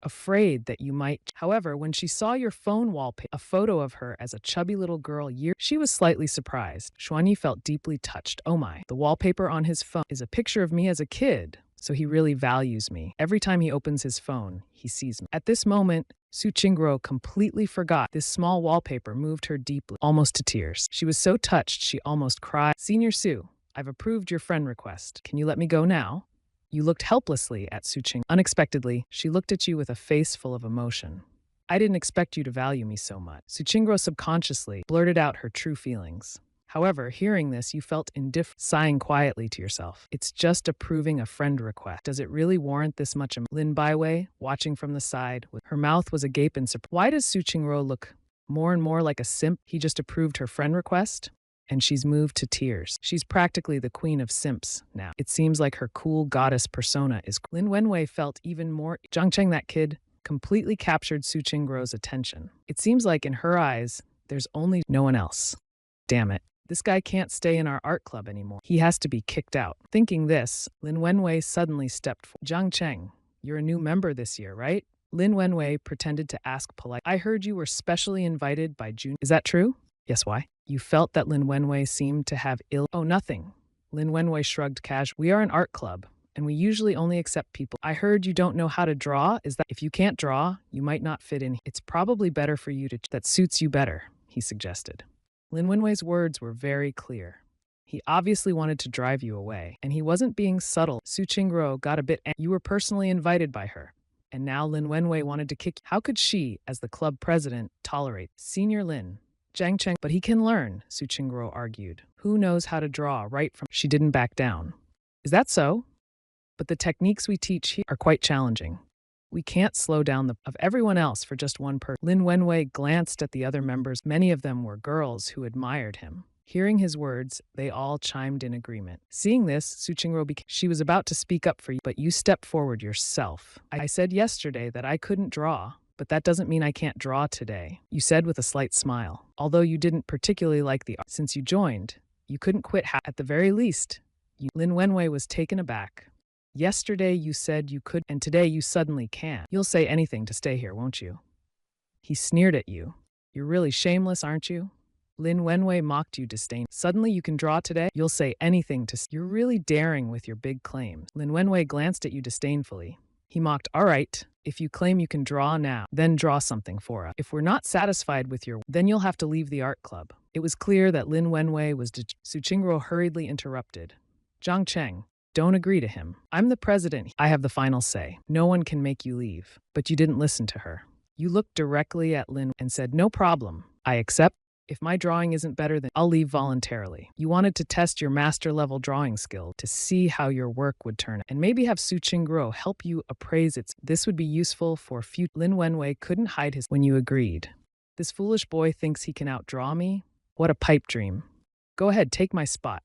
afraid that you might. However, when she saw your phone wallpaper, a photo of her as a chubby little girl she was slightly surprised. Xuanyi felt deeply touched. Oh my, the wallpaper on his phone is a picture of me as a kid. So he really values me. Every time he opens his phone, he sees me. At this moment, Su Qingro completely forgot. This small wallpaper moved her deeply, almost to tears. She was so touched she almost cried. Senior Su, I've approved your friend request. Can you let me go now? You looked helplessly at Su Qing. Unexpectedly, she looked at you with a face full of emotion. I didn't expect you to value me so much. Su Qingro subconsciously blurted out her true feelings. However, hearing this, you felt indifferent, sighing quietly to yourself. It's just approving a friend request. Does it really warrant this much? Lin Baiwei, watching from the side, her mouth was agape in surprise. Why does Su Qingro look more and more like a simp? He just approved her friend request, and she's moved to tears. She's practically the queen of simps now. It seems like her cool goddess persona is. Lin Wenwei felt even more. Zhang Cheng, that kid, completely captured Su Qinggro's attention. It seems like in her eyes, there's only no one else. Damn it. This guy can't stay in our art club anymore. He has to be kicked out. Thinking this, Lin Wenwei suddenly stepped forward. Zhang Cheng, you're a new member this year, right? Lin Wenwei pretended to ask politely. I heard you were specially invited by June. Is that true? Yes, why? You felt that Lin Wenwei seemed to have ill. Oh, nothing. Lin Wenwei shrugged casually. We are an art club, and we usually only accept people. I heard you don't know how to draw. Is that if you can't draw, you might not fit in? It's probably better for you to. That suits you better, he suggested. Lin Wenwei's words were very clear. He obviously wanted to drive you away, and he wasn't being subtle. Su Qingro got a bit angry. You were personally invited by her, and now Lin Wenwei wanted to kick you. How could she, as the club president, tolerate Senior Lin? Zhang Cheng, but he can learn, Su Qingro argued. Who knows how to draw right from. She didn't back down. Is that so? But the techniques we teach here are quite challenging. We can't slow down the of everyone else for just one person. Lin Wenwei glanced at the other members. Many of them were girls who admired him. Hearing his words, they all chimed in agreement. Seeing this, Su Qingro became. She was about to speak up for you, but you stepped forward yourself. I said yesterday that I couldn't draw, but that doesn't mean I can't draw today, you said with a slight smile. Although you didn't particularly like the art since you joined, you couldn't quit at the very least. Lin Wenwei was taken aback. Yesterday you said you could, and today you suddenly can. You'll say anything to stay here, won't you? He sneered at you. You're really shameless, aren't you? Lin Wenwei mocked you disdain. Suddenly you can draw today? You'll say anything to. You're really daring with your big claims. Lin Wenwei glanced at you disdainfully. He mocked, all right, if you claim you can draw now, then draw something for us. If we're not satisfied with your, then you'll have to leave the art club. It was clear that Lin Wenwei was. Su Qingro hurriedly interrupted. Zhang Cheng. Don't agree to him. I'm the president. I have the final say. No one can make you leave. But you didn't listen to her. You looked directly at Lin and said, no problem. I accept. If my drawing isn't better, then I'll leave voluntarily. You wanted to test your master-level drawing skill to see how your work would turn out, and maybe have Su Qingro help you appraise its. This would be useful for future. Lin Wenwei couldn't hide his. When you agreed. This foolish boy thinks he can outdraw me? What a pipe dream. Go ahead, take my spot.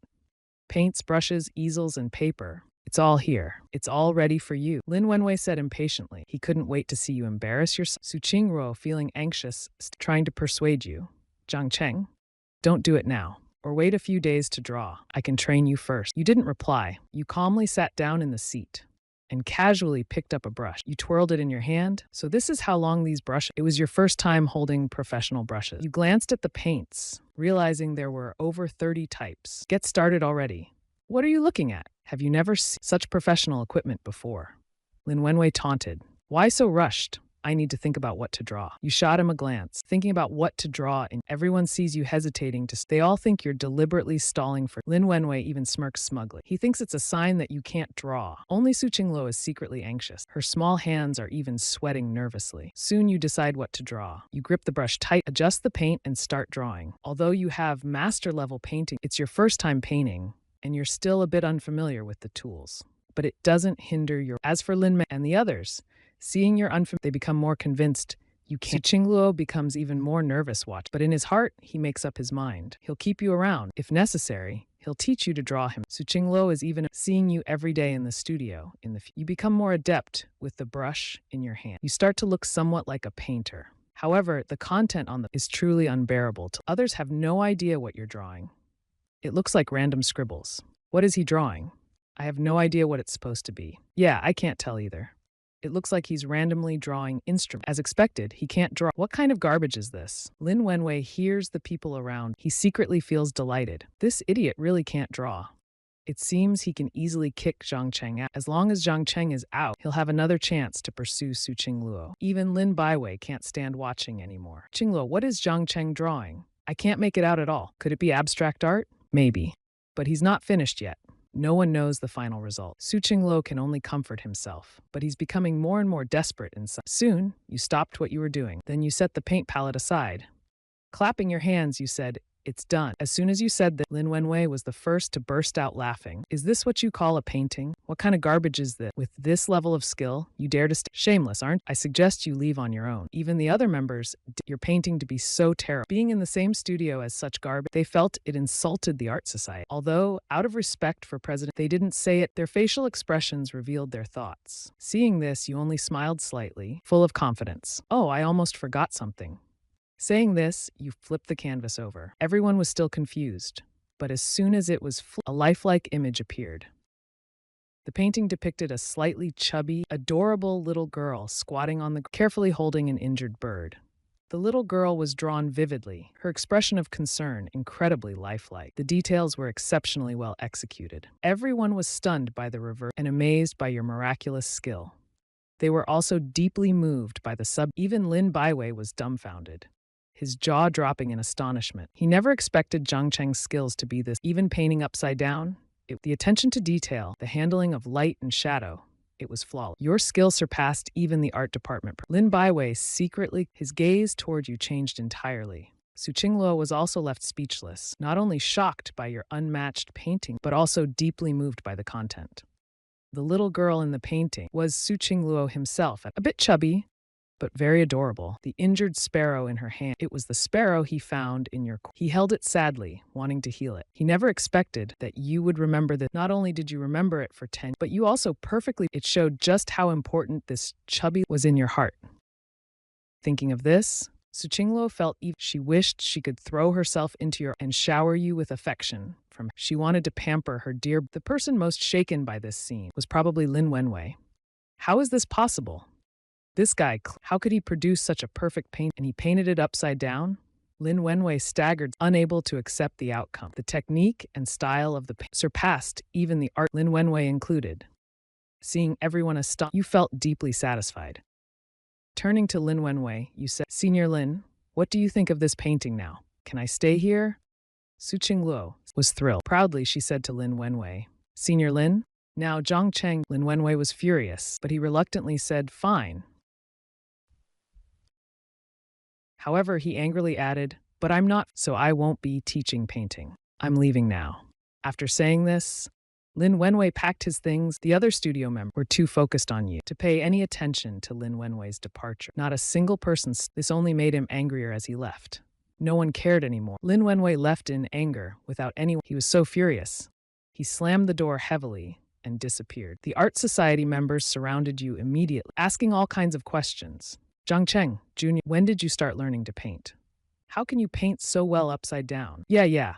Paints, brushes, easels, and paper. It's all here. It's all ready for you, Lin Wenwei said impatiently. He couldn't wait to see you embarrass yourself. Su Qingruo, feeling anxious, trying to persuade you. Zhang Cheng, don't do it now. Or wait a few days to draw. I can train you first. You didn't reply. You calmly sat down in the seat and casually picked up a brush. You twirled it in your hand. So this is how long these brushes. It was your first time holding professional brushes. You glanced at the paints, realizing there were over 30 types. Get started already. What are you looking at? Have you never seen such professional equipment before? Lin Wenwei taunted. Why so rushed? I need to think about what to draw. You shot him a glance, thinking about what to draw, and everyone sees you hesitating to. They all think you're deliberately stalling for. Lin Wenwei even smirks smugly. He thinks it's a sign that you can't draw. Only Su Qingluo is secretly anxious. Her small hands are even sweating nervously. Soon you decide what to draw. You grip the brush tight, adjust the paint, and start drawing. Although you have master level painting, it's your first time painting, and you're still a bit unfamiliar with the tools. But it doesn't hinder your. As for Lin Mei and the others, seeing you're unfamiliar, they become more convinced you can't. Su Qingluo becomes even more nervous but in his heart, he makes up his mind. He'll keep you around. If necessary, he'll teach you to draw him. Su Qingluo is even seeing you every day in the studio. You become more adept with the brush in your hand. You start to look somewhat like a painter. However, the content on is truly unbearable. Others have no idea what you're drawing. It looks like random scribbles. What is he drawing? I have no idea what it's supposed to be. Yeah, I can't tell either. It looks like he's randomly drawing instruments. As expected, he can't draw. What kind of garbage is this? Lin Wenwei hears the people around. He secretly feels delighted. This idiot really can't draw. It seems he can easily kick Zhang Cheng out. As long as Zhang Cheng is out, he'll have another chance to pursue Su Qingluo. Even Lin Baiwei can't stand watching anymore. Qingluo, what is Zhang Cheng drawing? I can't make it out at all. Could it be abstract art? Maybe. But he's not finished yet. No one knows the final result. Su Qingluo can only comfort himself, but he's becoming more and more desperate inside. Soon, you stopped what you were doing. Then you set the paint palette aside. Clapping your hands, you said, "It's done." As soon as you said that, Lin Wenwei was the first to burst out laughing. Is this what you call a painting? What kind of garbage is this? With this level of skill, you dare to shameless, aren't you? I suggest you leave on your own. Even the other members, your painting to be so terrible. Being in the same studio as such garbage, they felt it insulted the art society. Although, out of respect for President, they didn't say it, their facial expressions revealed their thoughts. Seeing this, you only smiled slightly, full of confidence. Oh, I almost forgot something. Saying this, you flipped the canvas over. Everyone was still confused, but as soon as it was a lifelike image appeared. The painting depicted a slightly chubby, adorable little girl squatting on the carefully holding an injured bird. The little girl was drawn vividly, her expression of concern incredibly lifelike. The details were exceptionally well executed. Everyone was stunned by the reverse and amazed by your miraculous skill. They were also deeply moved by the Even Lin Baiwei was dumbfounded, his jaw dropping in astonishment. He never expected Zhang Cheng's skills to be this. Even painting upside down, the attention to detail, the handling of light and shadow, it was flawless. Your skill surpassed even the art department. Lin Baiwei secretly, his gaze toward you changed entirely. Su Qingluo was also left speechless, not only shocked by your unmatched painting, but also deeply moved by the content. The little girl in the painting was Su Qingluo himself, a bit chubby, but very adorable. The injured sparrow in her hand, it was the sparrow he found in your. He held it sadly, wanting to heal it. He never expected that you would remember that. Not only did you remember it for 10, but you also perfectly. It showed just how important this chubby was in your heart. Thinking of this, Su Qingluo felt she wished she could throw herself into your and shower you with affection. She wanted to pamper her dear. The person most shaken by this scene was probably Lin Wenwei. How is this possible? This guy, how could he produce such a perfect paint? And he painted it upside down? Lin Wenwei staggered, unable to accept the outcome. The technique and style of the paint surpassed even the art, Lin Wenwei included. Seeing everyone astonished, you felt deeply satisfied. Turning to Lin Wenwei, you said, "Senior Lin, what do you think of this painting now? Can I stay here?" Su Qingluo was thrilled. Proudly, she said to Lin Wenwei, "Senior Lin?" Now Zhang Cheng. Lin Wenwei was furious, but he reluctantly said, "Fine." However, he angrily added, "But I'm not, so I won't be teaching painting. I'm leaving now." After saying this, Lin Wenwei packed his things. The other studio members were too focused on you to pay any attention to Lin Wenwei's departure. Not a single person. This only made him angrier as he left. No one cared anymore. Lin Wenwei left in anger without anyone. He was so furious. He slammed the door heavily, and disappeared. The art society members surrounded you immediately, asking all kinds of questions. Zhang Cheng, Jr., when did you start learning to paint? How can you paint so well upside down? Yeah.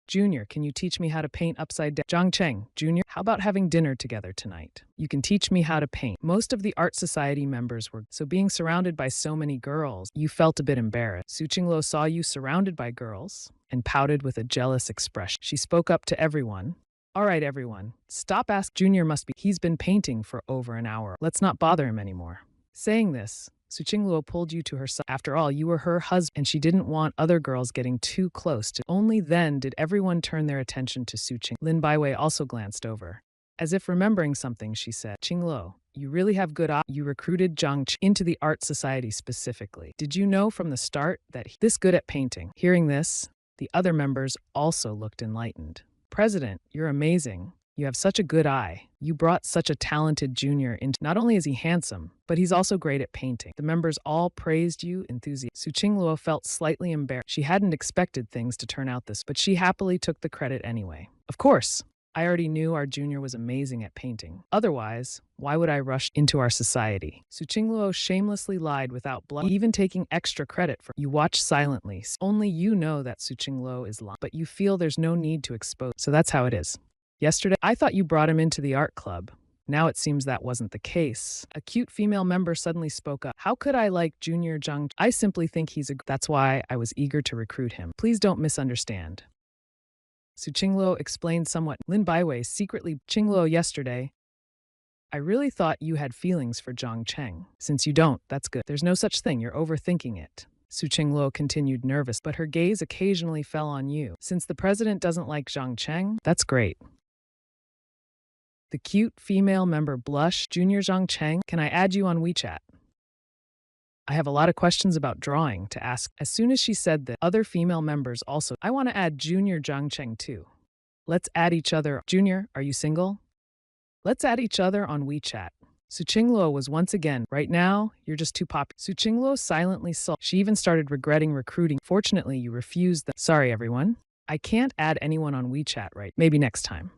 Junior, can you teach me how to paint upside down? Zhang Cheng, Jr., how about having dinner together tonight? You can teach me how to paint. Most of the art society members were, so being surrounded by so many girls, you felt a bit embarrassed. Su Qingluo saw you surrounded by girls and pouted with a jealous expression. She spoke up to everyone. All right, everyone, stop asking. Junior must be, he's been painting for over an hour. Let's not bother him anymore. Saying this, Su Qingluo pulled you to her side. After all, you were her husband, and she didn't want other girls getting too close to. Only then did everyone turn their attention to Su Qing. Lin Baiwei also glanced over. As if remembering something, she said, Qingluo, you really have good eyes. You recruited Zhang Qing into the art society specifically. Did you know from the start that he's this good at painting? Hearing this, the other members also looked enlightened. President, you're amazing. You have such a good eye. You brought such a talented junior into. Not only is he handsome, but he's also great at painting. The members all praised you enthusiastically. Su Qingluo felt slightly embarrassed. She hadn't expected things to turn out this, but she happily took the credit anyway. Of course, I already knew our junior was amazing at painting. Otherwise, why would I rush into our society? Su Qingluo shamelessly lied without blush, even taking extra credit for. You watch silently. Only you know that Su Qingluo is lying, but you feel there's no need to expose. So that's how it is. Yesterday, I thought you brought him into the art club. Now it seems that wasn't the case. A cute female member suddenly spoke up. How could I like Junior Zhang? I simply think he's a. That's why I was eager to recruit him. Please don't misunderstand. Su Qingluo explained somewhat. Lin Baiwei secretly. Qingluo, yesterday, I really thought you had feelings for Zhang Cheng. Since you don't, that's good. There's no such thing. You're overthinking it. Su Qingluo continued nervous, but her gaze occasionally fell on you. Since the president doesn't like Zhang Cheng, that's great. The cute female member blushed. Junior Zhang Cheng, can I add you on WeChat? I have a lot of questions about drawing to ask. As soon as she said that, other female members also. I want to add Junior Zhang Cheng too. Let's add each other. Junior, are you single? Let's add each other on WeChat. Su Qingluo was once again, right now, you're just too popular. Su Qingluo silently sulked. She even started regretting recruiting. Fortunately, you refused the. Sorry, everyone. I can't add anyone on WeChat right. Maybe next time.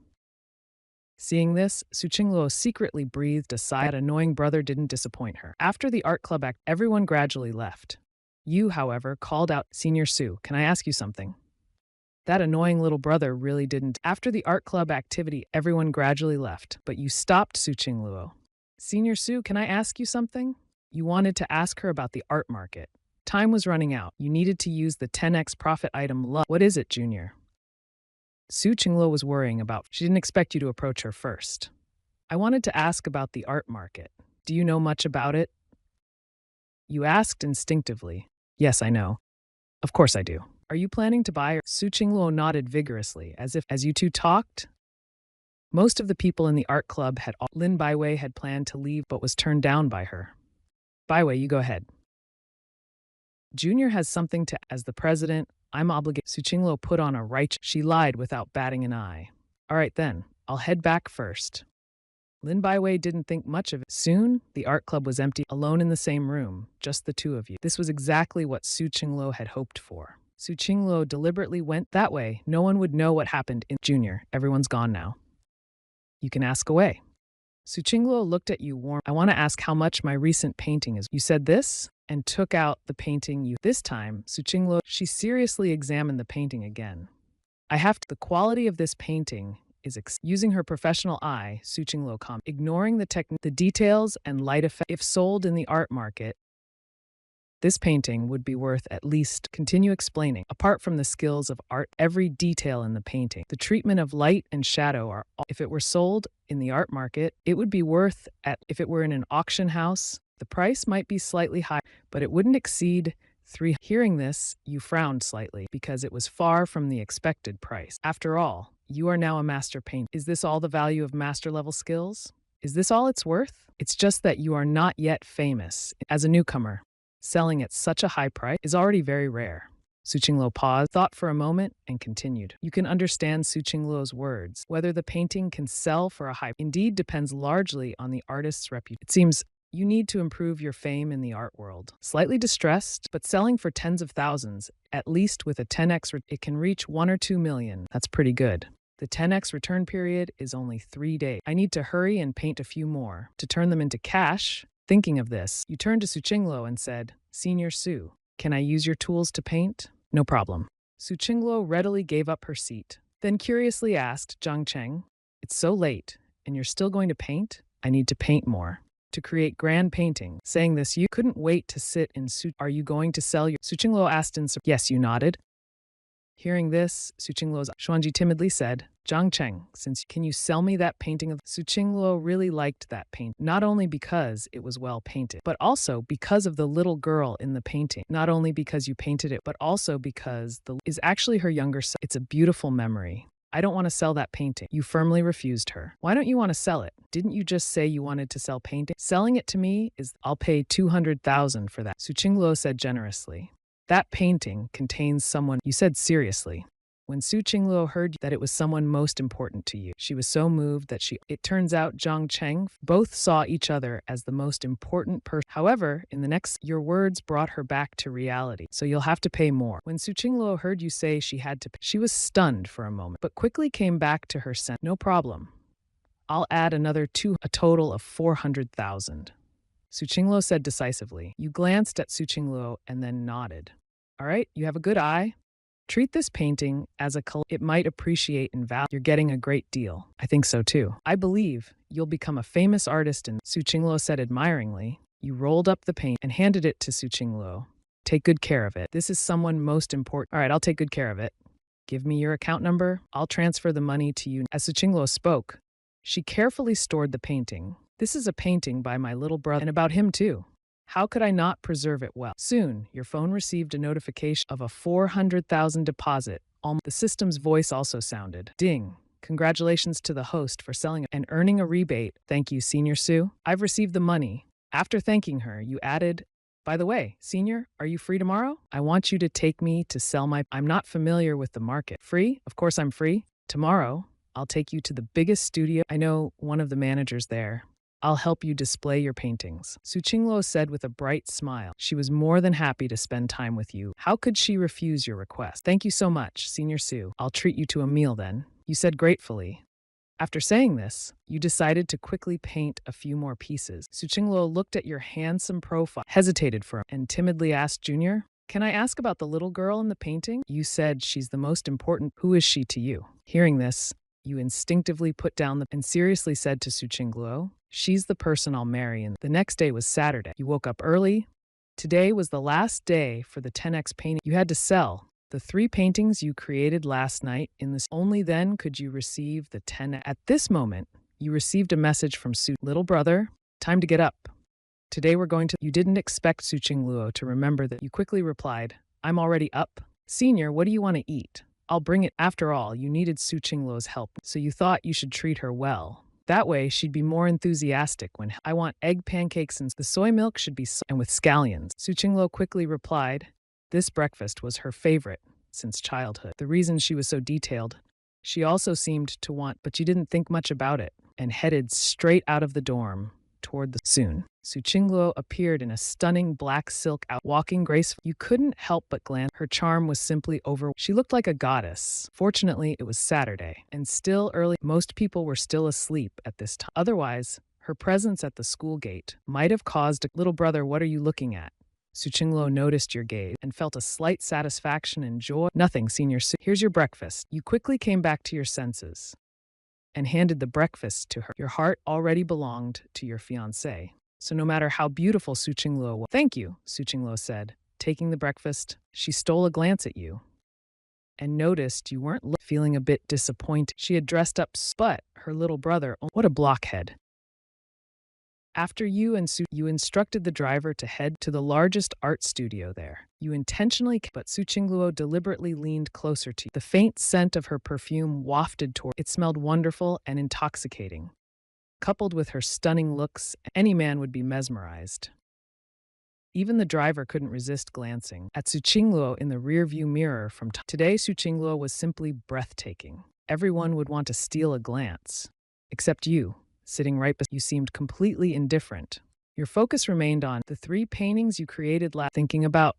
Seeing this, Su Qingluo secretly breathed a sigh. That annoying brother didn't disappoint her. After the art club act, everyone gradually left. You, however, called out, Senior Su, can I ask you something? That annoying little brother really didn't. After the art club activity, everyone gradually left, but you stopped Su Qingluo. Senior Su, can I ask you something? You wanted to ask her about the art market. Time was running out. You needed to use the 10x profit item. What is it, Junior? Su Qingluo was worrying about. She didn't expect you to approach her first. I wanted to ask about the art market. Do you know much about it? You asked instinctively. Yes, I know. Of course I do. Are you planning to buy? Su Qingluo nodded vigorously, as you two talked. Most of the people in the art club had. Lin Baiwei had planned to leave but was turned down by her. Baiwei, you go ahead. Junior has something to. As the president, I'm obligated. Su Qingluo put on a right. She lied without batting an eye. All right then, I'll head back first. Lin Baiwei didn't think much of it. Soon, the art club was empty, alone in the same room, just the two of you. This was exactly what Su Qingluo had hoped for. Su Qingluo deliberately went that way. No one would know what happened in. Junior, everyone's gone now. You can ask away. Su Qingluo looked at you warm. I want to ask how much my recent painting is. You said this? And took out the painting you. This time, Su Qingluo, she seriously examined the painting again. I have to. The quality of this painting is using her professional eye, Su Qingluo ignoring the details and light effect. If sold in the art market, this painting would be worth at least. Continue explaining. Apart from the skills of art, every detail in the painting, the treatment of light and shadow are. If it were sold in the art market, it would be worth at. If it were in an auction house, the price might be slightly high, but it wouldn't exceed 3. Hearing this, you frowned slightly because it was far from the expected price. After all, you are now a master painter. Is this all the value of master level skills? Is this all it's worth? It's just that you are not yet famous. As a newcomer, selling at such a high price is already very rare. Su Qingluo paused, thought for a moment, and continued. You can understand Su Qingluo's words. Whether the painting can sell for a high indeed depends largely on the artist's reputation. It seems you need to improve your fame in the art world. Slightly distressed, but selling for tens of thousands, at least with a 10x, it can reach 1 or 2 million. That's pretty good. The 10x return period is only 3 days. I need to hurry and paint a few more to turn them into cash. Thinking of this, you turned to Su Qingluo and said, Senior Su, can I use your tools to paint? No problem. Su Qingluo readily gave up her seat, then curiously asked Zhang Cheng, It's so late, and you're still going to paint? I need to paint more. To create grand painting. Saying this, you couldn't wait to sit in Su. Are you going to sell your? Su Qingluo asked in surprise. Yes, you nodded. Hearing this, Su Qingluo's Xuanji timidly said, Zhang Cheng, can you sell me that painting of? Su Qingluo really liked that paint, not only because it was well painted, but also because of the little girl in the painting. Not only because you painted it, but also because the is actually her younger son. It's a beautiful memory. I don't want to sell that painting. You firmly refused her. Why don't you want to sell it? Didn't you just say you wanted to sell painting? Selling it to me is, I'll pay 200,000 for that. Su Qingluo said generously. That painting contains someone, you said seriously. When Su Qingluo heard that it was someone most important to you, she was so moved that it turns out Zhang Cheng both saw each other as the most important person. However, in the next, your words brought her back to reality, so you'll have to pay more. When Su Qingluo heard you say she had to pay, she was stunned for a moment, but quickly came back to her sense. No problem. I'll add another a total of 400,000. Su Qingluo said decisively. You glanced at Su Qingluo and then nodded. All right, you have a good eye. Treat this painting as it might appreciate in value. You're getting a great deal. I think so too. I believe you'll become a famous artist. And Su Qingluo said admiringly. You rolled up the paint and handed it to Su Qingluo. Take good care of it. This is someone most important. All right, I'll take good care of it. Give me your account number. I'll transfer the money to you. As Su Qingluo spoke, she carefully stored the painting. This is a painting by my little brother and about him too. How could I not preserve it well? Soon, your phone received a notification of a 400,000 deposit. The system's voice also sounded. Ding. Congratulations to the host for selling and earning a rebate. Thank you, Senior Su. I've received the money. After thanking her, you added, by the way, Senior, are you free tomorrow? I want you to take me to sell I'm not familiar with the market. Free? Of course I'm free. Tomorrow, I'll take you to the biggest studio. I know one of the managers there. I'll help you display your paintings. Su Qingluo said with a bright smile. She was more than happy to spend time with you. How could she refuse your request? Thank you so much, Senior Su. I'll treat you to a meal then. You said gratefully. After saying this, you decided to quickly paint a few more pieces. Su Qingluo looked at your handsome profile, hesitated for and timidly asked Junior, Can I ask about the little girl in the painting? You said she's the most important. Who is she to you? Hearing this, you instinctively put down and seriously said to Su Qingluo, She's the person I'll marry. And the next day was Saturday. You woke up early. Today was the last day for the 10x painting. You had to sell the 3 paintings you created last night in this. Only then could you receive the 10. At this moment, you received a message from Su. Little brother, time to get up. Today we're going to. You didn't expect Su Qingluo to remember that. You quickly replied, I'm already up. Senior, what do you want to eat? I'll bring it. After all, you needed Su Qingluo's help, so you thought you should treat her well. That way, she'd be more enthusiastic when I want egg pancakes and the soy milk should be and with scallions. Su Qingluo quickly replied, this breakfast was her favorite since childhood. The reason she was so detailed, she also seemed to want, but you didn't think much about it, and headed straight out of the dorm toward the soon. Su Qingluo appeared in a stunning black silk outfit, walking gracefully. You couldn't help but glance. Her charm was simply over. She looked like a goddess. Fortunately, it was Saturday, and still early. Most people were still asleep at this time. Otherwise, her presence at the school gate might have caused a little brother, what are you looking at? Su Qingluo noticed your gaze and felt a slight satisfaction and joy. Nothing, Senior Su. Here's your breakfast. You quickly came back to your senses and handed the breakfast to her. Your heart already belonged to your fiancé. So no matter how beautiful Su Qingluo was. Thank you, Su Qingluo said. Taking the breakfast, she stole a glance at you and noticed you weren't feeling a bit disappointed. She had dressed up, but her little brother, what a blockhead. After you instructed the driver to head to the largest art studio there. You intentionally, but Su Qingluo deliberately leaned closer to you. The faint scent of her perfume wafted toward. It smelled wonderful and intoxicating. Coupled with her stunning looks, any man would be mesmerized. Even the driver couldn't resist glancing at Su Qingluo in the rearview mirror from today. Su Qingluo was simply breathtaking. Everyone would want to steal a glance. Except you, sitting right beside you seemed completely indifferent. Your focus remained on the 3 paintings you created thinking about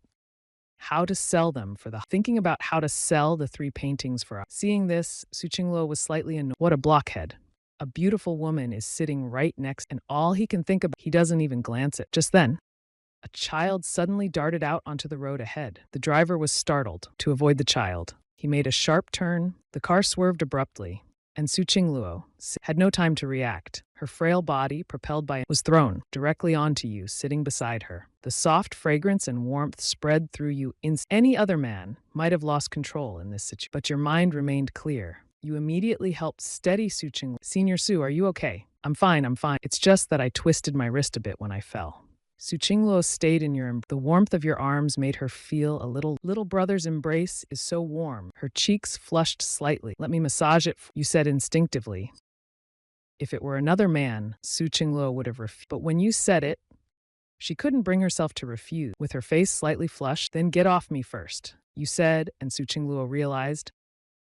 how to sell them for the thinking about how to sell the three paintings for us. Seeing this, Suchinglo was slightly annoyed. What a blockhead. A beautiful woman is sitting right next, and all he can think about, he doesn't even glance at. Just then, a child suddenly darted out onto the road ahead. The driver was startled. To avoid the child, he made a sharp turn. The car swerved abruptly, and Su Qingluo had no time to react. Her frail body, propelled by, was thrown directly onto you, sitting beside her. The soft fragrance and warmth spread through you. Any other man might have lost control in this situation, but your mind remained clear. You immediately helped steady Su Qingluo. Senior Su, are you okay? I'm fine. It's just that I twisted my wrist a bit when I fell. Su Qingluo stayed in your embrace. The warmth of your arms made her feel a little. Little brother's embrace is so warm. Her cheeks flushed slightly. Let me massage it, you said instinctively. If it were another man, Su Qingluo would have refused. But when you said it, she couldn't bring herself to refuse. With her face slightly flushed, then get off me first, you said, and Su Qingluo realized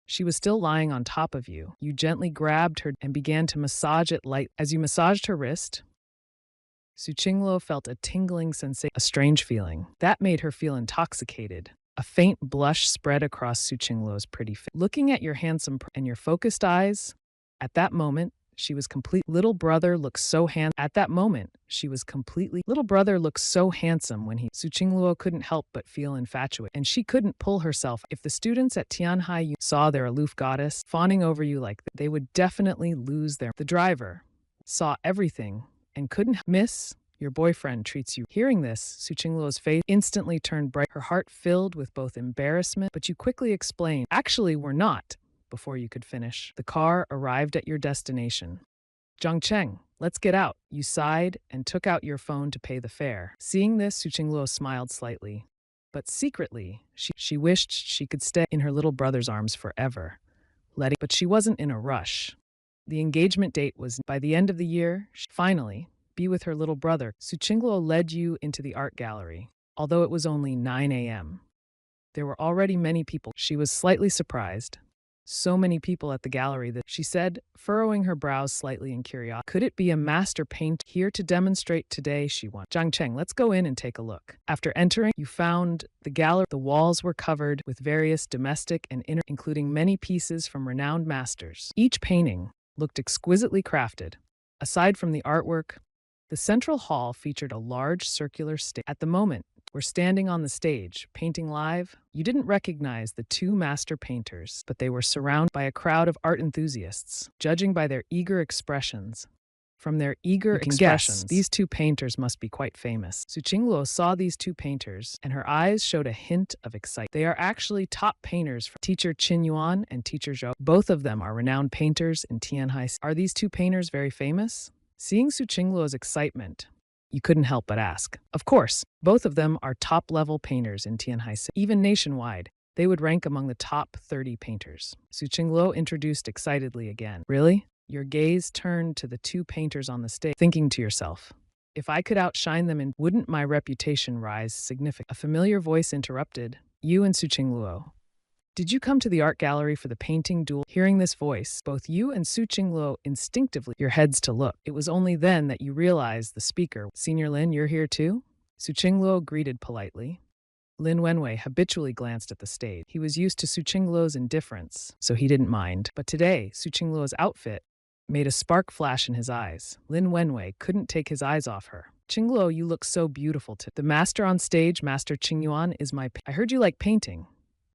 she was still lying on top of you. You gently grabbed her and began to massage it light. As you massaged her wrist, Su Qingluo felt a tingling sensation, a strange feeling. That made her feel intoxicated. A faint blush spread across Su Qingluo's pretty face. Looking at your handsome and your focused eyes, at that moment, she was complete. Little brother looked so handsome. At that moment, she was completely. Little brother looked so handsome when he. Su Qingluo couldn't help but feel infatuated, and she couldn't pull herself. If the students at Tianhai saw their aloof goddess fawning over you like that, they would definitely lose their. The driver saw everything and couldn't. Miss, your boyfriend treats you. Hearing this, Su Qingluo's face instantly turned bright. Her heart filled with both embarrassment, but you quickly explained, actually, we're not. Before you could finish, the car arrived at your destination. Zhangcheng, let's get out. You sighed and took out your phone to pay the fare. Seeing this, Su Qingluo smiled slightly. But secretly, she wished she could stay in her little brother's arms forever. But she wasn't in a rush. The engagement date was by the end of the year. Finally, be with her little brother. Su Qingluo led you into the art gallery. Although it was only 9 a.m., there were already many people. She was slightly surprised. So many people at the gallery that she said, furrowing her brows slightly in curiosity. Could it be a master painter here to demonstrate today? She wanted. Zhangcheng, let's go in and take a look. After entering, you found the gallery. The walls were covered with various domestic and inner, including many pieces from renowned masters. Each painting looked exquisitely crafted. Aside from the artwork, the central hall featured a large circular stage. At the moment, we're standing on the stage, painting live. You didn't recognize the two master painters, but they were surrounded by a crowd of art enthusiasts, judging by their eager expressions. From their eager expressions, these two painters must be quite famous. Su Qingluo saw these two painters, and her eyes showed a hint of excitement. They are actually top painters from Teacher Qin Yuan and Teacher Zhou. Both of them are renowned painters in Tianhai. Are these two painters very famous? Seeing Su Qingluo's excitement, you couldn't help but ask. Of course, both of them are top-level painters in Tianhai City. Even nationwide, they would rank among the top 30 painters. Su Qingluo introduced excitedly again. Really? Your gaze turned to the two painters on the stage, thinking to yourself, if I could outshine them, wouldn't my reputation rise significantly? A familiar voice interrupted, you and Su Qingluo. Did you come to the art gallery for the painting duel? Hearing this voice, both you and Su Qingluo instinctively your heads to look. It was only then that you realized the speaker. Senior Lin, you're here too? Su Qingluo greeted politely. Lin Wenwei habitually glanced at the stage. He was used to Su Qingluo's indifference, so he didn't mind. But today, Su Qingluo's outfit made a spark flash in his eyes. Lin Wenwei couldn't take his eyes off her. Qingluo, you look so beautiful today. The master on stage, Master Qingyuan, is I heard you like painting.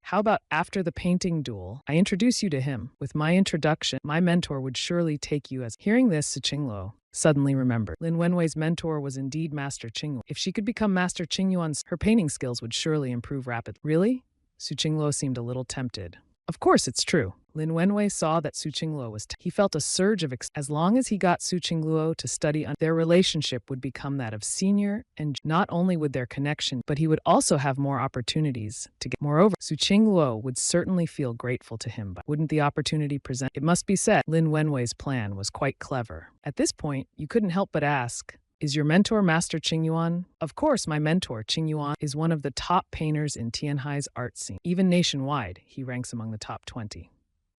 How about after the painting duel, I introduce you to him? With my introduction, my mentor would surely take you as. Hearing this, Su Qingluo suddenly remembered. Lin Wenwei's mentor was indeed Master Qingyuan. If she could become Master Qingyuan's, her painting skills would surely improve rapidly. Really? Su Qingluo seemed a little tempted. Of course it's true. Lin Wenwei saw that Su Qingluo was he felt a surge of as long as he got Su Qingluo to study their relationship would become that of senior, and not only would their connection, but he would also have more opportunities to get. Moreover, Su Qingluo would certainly feel grateful to him, but wouldn't the opportunity present? It must be said, Lin Wenwei's plan was quite clever. At this point, you couldn't help but ask, is your mentor Master Qingyuan? Of course, my mentor, Qingyuan, is one of the top painters in Tianhai's art scene. Even nationwide, he ranks among the top 20.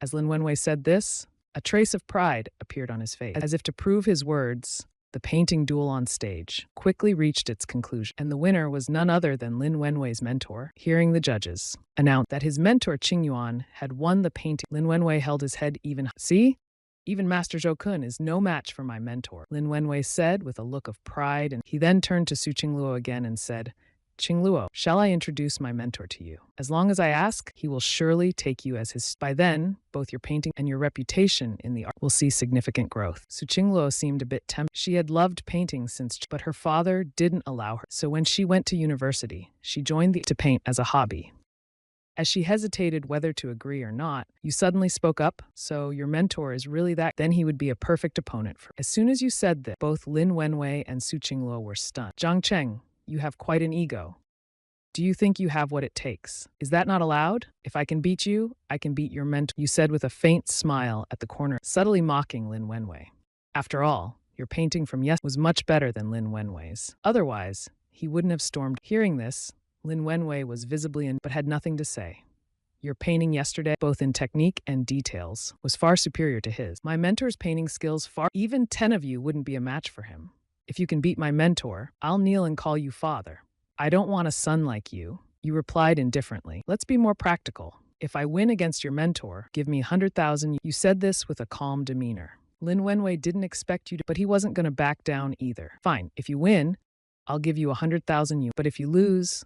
As Lin Wenwei said this, a trace of pride appeared on his face. As if to prove his words, The painting duel on stage quickly reached its conclusion, and the winner was none other than Lin Wenwei's mentor. Hearing the judges announce that his mentor Qing Yuan had won the painting, Lin Wenwei held his head even. See? Even Master Zhou Kun is no match for my mentor, Lin Wenwei said with a look of pride, and he then turned to Su Qingluo again and said, Qingluo, shall I introduce my mentor to you? As long as I ask, he will surely take you as his. By then, both your painting and your reputation in the art will see significant growth. Su Qingluo seemed a bit tempted. She had loved painting since, but her father didn't allow her. So when she went to university, she joined to paint as a hobby. As she hesitated whether to agree or not, you suddenly spoke up, so your mentor is really that. Then he would be a perfect opponent for. As soon as you said that, both Lin Wenwei and Su Qingluo were stunned. Zhang Cheng, you have quite an ego. Do you think you have what it takes? Is that not allowed? If I can beat you, I can beat your mentor, you said with a faint smile at the corner, subtly mocking Lin Wenwei. After all, your painting from yesterday was much better than Lin Wenwei's. Otherwise, he wouldn't have stormed. Hearing this, Lin Wenwei was visibly but had nothing to say. Your painting yesterday, both in technique and details, was far superior to his. My mentor's painting skills even 10 of you wouldn't be a match for him. If you can beat my mentor, I'll kneel and call you father. I don't want a son like you, you replied indifferently. Let's be more practical. If I win against your mentor, give me 100,000. You said this with a calm demeanor. Lin Wenwei didn't expect you to, but he wasn't going to back down either. Fine, if you win, I'll give you 100,000 but if you lose,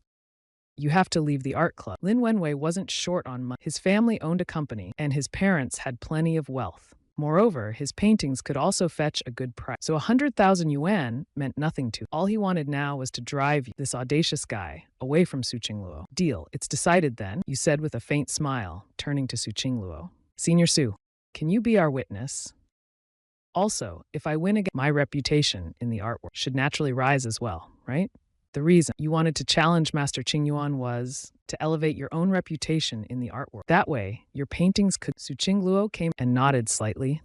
you have to leave the art club. Lin Wenwei wasn't short on money. His family owned a company, and his parents had plenty of wealth. Moreover, his paintings could also fetch a good price. So 100,000 yuan meant nothing to him. All he wanted now was to drive this audacious guy away from Su Qingluo. Deal. It's decided then, you said with a faint smile, turning to Su Qingluo. Senior Su, can you be our witness? Also, if I win again, my reputation in the art world should naturally rise as well, right? The reason you wanted to challenge Master Qing Yuan was to elevate your own reputation in the art world. That way, your paintings could. Su Qingluo came and nodded slightly,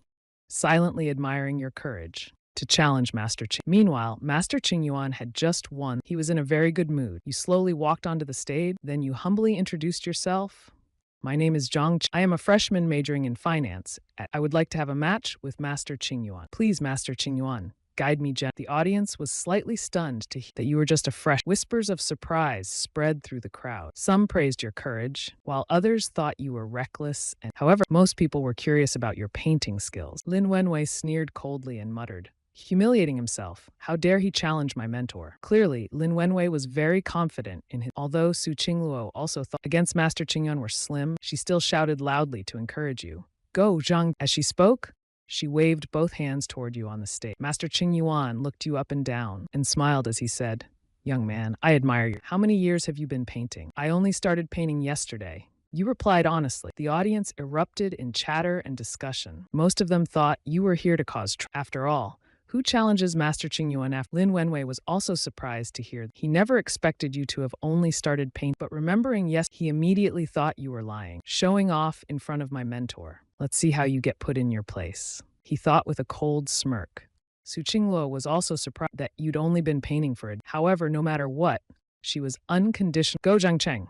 silently admiring your courage to challenge Master Qing. Meanwhile, Master Qing Yuan had just won. He was in a very good mood. You slowly walked onto the stage, then you humbly introduced yourself. My name is Zhang Ch. I am a freshman majoring in finance. I would like to have a match with Master Qing Yuan. Please, Master Qing Yuan. Guide me gently. The audience was slightly stunned to hear that you were just a fresh. Whispers of surprise spread through the crowd. Some praised your courage, while others thought you were reckless. And however, most people were curious about your painting skills. Lin Wenwei sneered coldly and muttered, humiliating himself. How dare he challenge my mentor? Clearly, Lin Wenwei was very confident in his. Although Su Qingluo also thought against Master Qing Yuan were slim, she still shouted loudly to encourage you. Go, Zhang. As she spoke, she waved both hands toward you on the stage. Master Qing Yuan looked you up and down and smiled as he said, young man, I admire you. How many years have you been painting? I only started painting yesterday. You replied honestly. The audience erupted in chatter and discussion. Most of them thought you were here to cause trouble. After all, who challenges Master Qing Yuan after? Lin Wenwei was also surprised to hear he never expected you to have only started painting, but remembering yes, he immediately thought you were lying, showing off in front of my mentor. Let's see how you get put in your place, he thought with a cold smirk. Su Qingluo was also surprised that you'd only been painting for it. However, no matter what, she was unconditional. Go Zhang Cheng.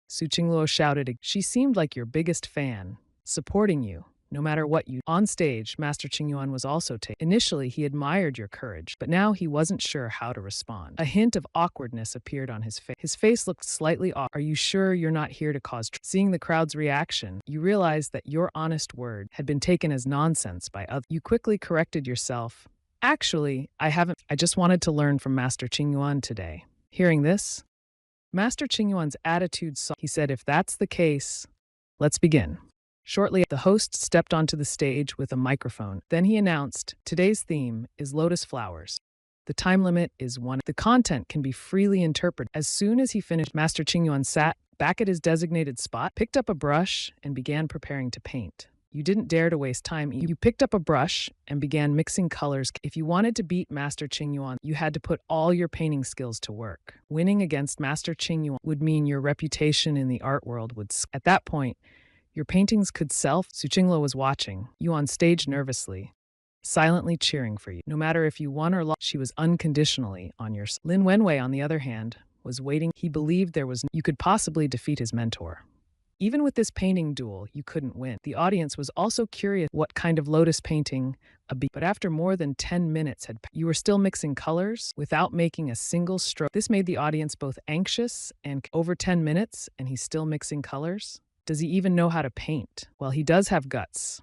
Su Qingluo shouted. She seemed like your biggest fan, supporting you. No matter what you. On stage, Master Qing Yuan was also taken. Initially, he admired your courage, but now he wasn't sure how to respond. A hint of awkwardness appeared on his face. His face looked slightly off. Are you sure you're not here to cause trouble? Seeing the crowd's reaction, you realized that your honest word had been taken as nonsense by others. You quickly corrected yourself. Actually, I haven't. I just wanted to learn from Master Qing Yuan today. Hearing this, Master Qing Yuan's attitude softened. He said, if that's the case, let's begin. Shortly, the host stepped onto the stage with a microphone. Then he announced, today's theme is lotus flowers. The time limit is 1. The content can be freely interpreted. As soon as he finished, Master Qing Yuan sat back at his designated spot, picked up a brush, and began preparing to paint. You didn't dare to waste time. You picked up a brush and began mixing colors. If you wanted to beat Master Qing Yuan, you had to put all your painting skills to work. Winning against Master Qing Yuan would mean your reputation in the art world would. At that point, your paintings could sell. Su Qingluo was watching you on stage nervously, silently cheering for you. No matter if you won or lost, she was unconditionally on your side. Lin Wenwei, on the other hand, was waiting. He believed there was you could possibly defeat his mentor. Even with this painting duel, you couldn't win. The audience was also curious what kind of lotus painting but after more than 10 minutes you were still mixing colors without making a single stroke. This made the audience both anxious and over 10 minutes, and he's still mixing colors? Does he even know how to paint? Well, he does have guts.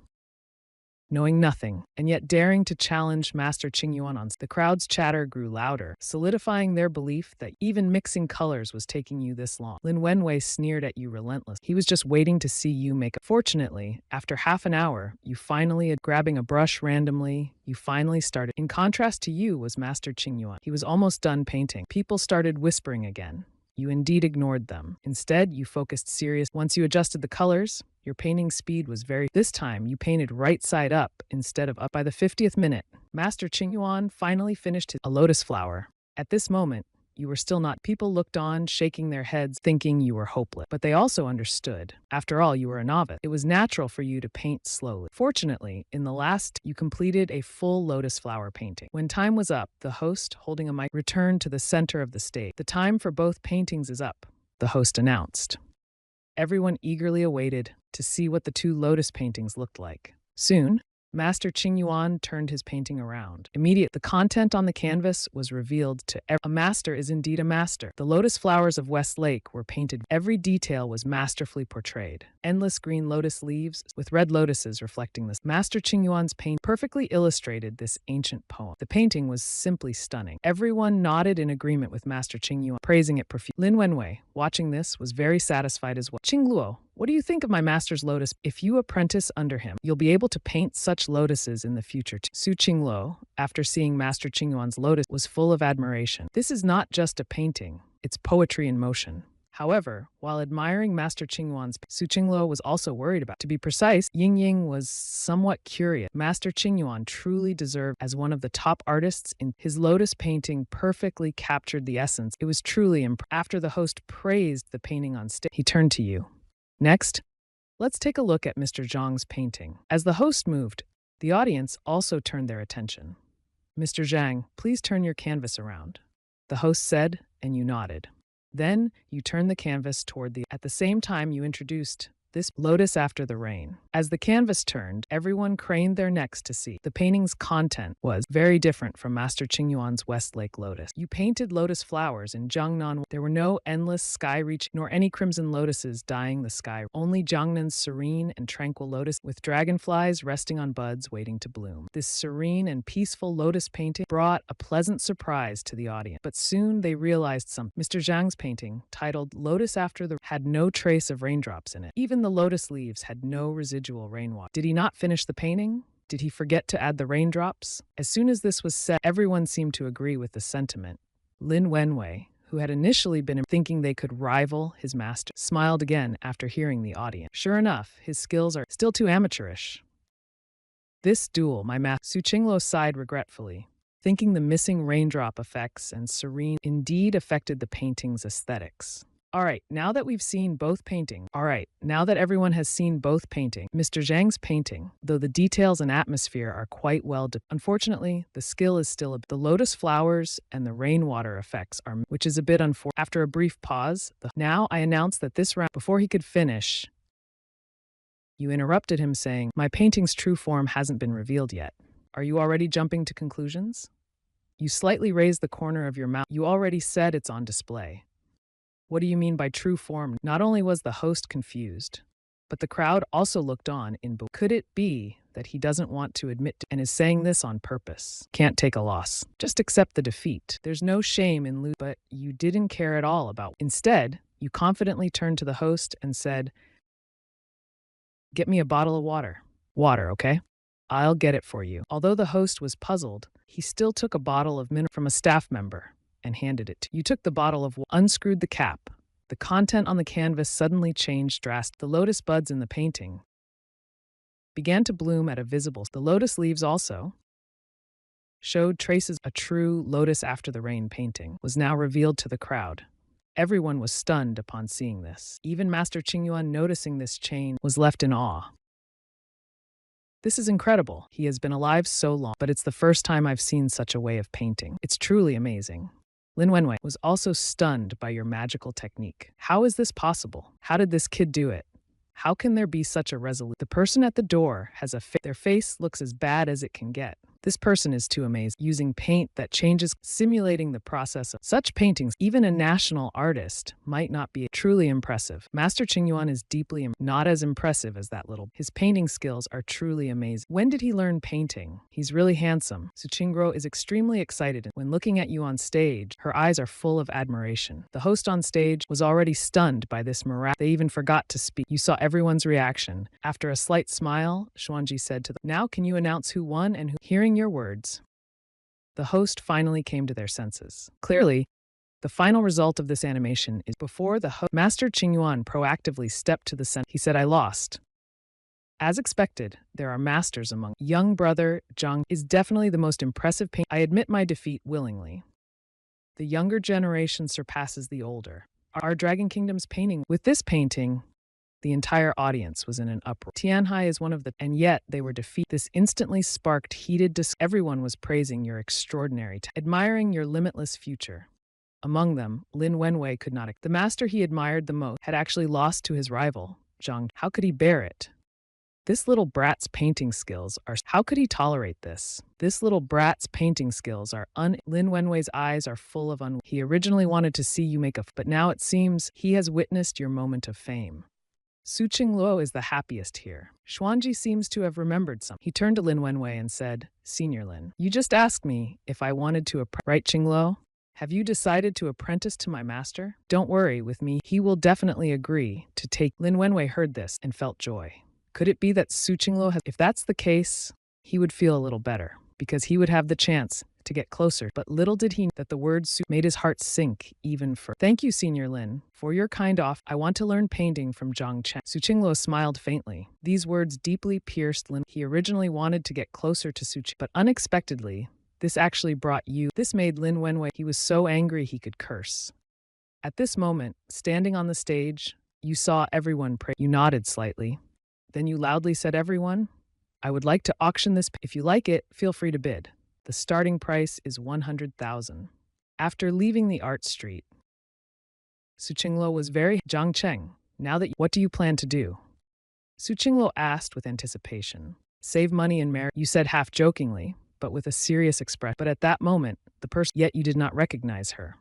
Knowing nothing, and yet daring to challenge Master Qingyuan on. The crowd's chatter grew louder, solidifying their belief that even mixing colors was taking you this long. Lin Wenwei sneered at you relentless. He was just waiting to see you make a. Fortunately, after half an hour, you finally, grabbing a brush randomly, you finally started. In contrast to you was Master Qingyuan. He was almost done painting. People started whispering again. You indeed ignored them. Instead, you focused serious. Once you adjusted the colors, your painting speed was very. This time, you painted right side up instead of up. By the 50th minute, Master Qingyuan finally finished a lotus flower. At this moment, you were still not. People looked on, shaking their heads, thinking you were hopeless. But they also understood. After all, you were a novice. It was natural for you to paint slowly. Fortunately, in the last, you completed a full lotus flower painting. When time was up, the host, holding a mic, returned to the center of the stage. The time for both paintings is up, the host announced. Everyone eagerly awaited to see what the two lotus paintings looked like. Soon, Master Qingyuan turned his painting around. Immediately, the content on the canvas was revealed to everyone. A master is indeed a master. The lotus flowers of West Lake were painted. Every detail was masterfully portrayed. Endless green lotus leaves with red lotuses reflecting this. Master Qingyuan's paint perfectly illustrated this ancient poem. The painting was simply stunning. Everyone nodded in agreement with Master Qingyuan, praising it profusely. Lin Wenwei, watching this, was very satisfied as well. Qingluo, what do you think of my master's lotus? If you apprentice under him, you'll be able to paint such lotuses in the future. Su Qingluo, after seeing Master Qingyuan's lotus, was full of admiration. This is not just a painting, it's poetry in motion. However, while admiring Master Qingyuan's, Su Qingluo was also worried about. To be precise, Ying Ying was somewhat curious. Master Qingyuan truly deserved as one of the top artists in his lotus painting perfectly captured the essence. It was truly impressive. After the host praised the painting on stage, he turned to you. Next, let's take a look at Mr. Zhang's painting. As the host moved, the audience also turned their attention. Mr. Zhang, please turn your canvas around, the host said, and you nodded. Then you turned the canvas toward the. At the same time, you introduced this lotus after the rain. As the canvas turned, everyone craned their necks to see. The painting's content was very different from Master Qingyuan's West Lake lotus. You painted lotus flowers in Jiangnan. There were no endless sky-reaching nor any crimson lotuses dyeing the sky. Only Jiangnan's serene and tranquil lotus with dragonflies resting on buds waiting to bloom. This serene and peaceful lotus painting brought a pleasant surprise to the audience. But soon they realized something. Mr. Zhang's painting, titled Lotus After the, had no trace of raindrops in it. Even the lotus leaves had no residual rainwater. Did he not finish the painting? Did he forget to add the raindrops? As soon as this was said, everyone seemed to agree with the sentiment. Lin Wenwei, who had initially been thinking they could rival his master, smiled again after hearing the audience. Sure enough, his skills are still too amateurish. This duel, my master. Su Qingluo sighed regretfully, thinking the missing raindrop effects and serene indeed affected the painting's aesthetics. All right, now that everyone has seen both paintings, Mr. Zhang's painting, though the details and atmosphere are quite well unfortunately, the skill is still the lotus flowers and the rainwater effects are, which is a bit unfortunate. After a brief pause, now I announce that this round, before he could finish, you interrupted him saying, my painting's true form hasn't been revealed yet. Are you already jumping to conclusions? You slightly raised the corner of your mouth. You already said it's on display. What do you mean by true form? Not only was the host confused, but the crowd also looked on in bewilderment. Could it be that he doesn't want to admit to, and is saying this on purpose? Can't take a loss. Just accept the defeat. There's no shame in losing, but you didn't care at all about. Instead, you confidently turned to the host and said, get me a bottle of water. Water, okay? I'll get it for you. Although the host was puzzled, he still took a bottle of mineral from a staff member and handed it to you. You took the bottle of water, unscrewed the cap. The content on the canvas suddenly changed drastically. The lotus buds in the painting began to bloom at a visible. The lotus leaves also showed traces. A true lotus after the rain painting was now revealed to the crowd. Everyone was stunned upon seeing this. Even Master Qingyuan, noticing this change, was left in awe. This is incredible. He has been alive so long, but it's the first time I've seen such a way of painting. It's truly amazing. Lin Wenwei was also stunned by your magical technique. How is this possible? How did this kid do it? How can there be such a resolute? The person at the door has their face looks as bad as it can get. This person is too amazed, using paint that changes, simulating the process of such paintings. Even a national artist might not be truly impressive. Master Qingyuan is deeply not as impressive as that little. His painting skills are truly amazing. When did he learn painting? He's really handsome. Su Qingguo is extremely excited. When looking at you on stage, her eyes are full of admiration. The host on stage was already stunned by this miracle. They even forgot to speak. You saw everyone's reaction. After a slight smile, Xuanji said to them, "Now can you announce who won and who?" Hearing your words, the host finally came to their senses. Clearly, the final result of this animation is before the host. Master Qingyuan proactively stepped to the center. He said, "I lost." As expected, there are masters among. Young brother Zhang is definitely the most impressive painter. I admit my defeat willingly. The younger generation surpasses the older. Our Dragon Kingdom's painting. With this painting, the entire audience was in an uproar. Tianhai is one of the, and yet they were defeated. This instantly sparked heated Everyone was praising your extraordinary admiring your limitless future. Among them, Lin Wenwei could not. The master he admired the most had actually lost to his rival, Zhang. How could he bear it? This little brat's painting skills are. How could he tolerate this? This little brat's painting skills are Lin Wenwei's eyes are full of He originally wanted to see you make but now it seems he has witnessed your moment of fame. Su Qingluo is the happiest here. Xuanji seems to have remembered something. He turned to Lin Wenwei and said, "Senior Lin, you just asked me if I wanted to right, Qingluo? Have you decided to apprentice to my master? Don't worry, with me, he will definitely agree to take." Lin Wenwei heard this and felt joy. Could it be that Su Qingluo has? If that's the case, he would feel a little better, because he would have the chance to get closer. But little did he know that the word Su made his heart sink even further. "Thank you, Senior Lin, for your kind offer. I want to learn painting from Zhang Chen." Su Qingluo smiled faintly. These words deeply pierced Lin. He originally wanted to get closer to Su Qing, but unexpectedly, this actually brought you. This made Lin Wenwei. He was so angry he could curse. At this moment, standing on the stage, you saw everyone pray. You nodded slightly. Then you loudly said, "Everyone, I would like to auction this. If you like it, feel free to bid. The starting price is 100,000. After leaving the art street, Su Qingluo was very. "Zhang Cheng, now that what do you plan to do?" Su Qingluo asked with anticipation. "Save money and marry." You said half jokingly, but with a serious expression. But at that moment, the person, yet you did not recognize her.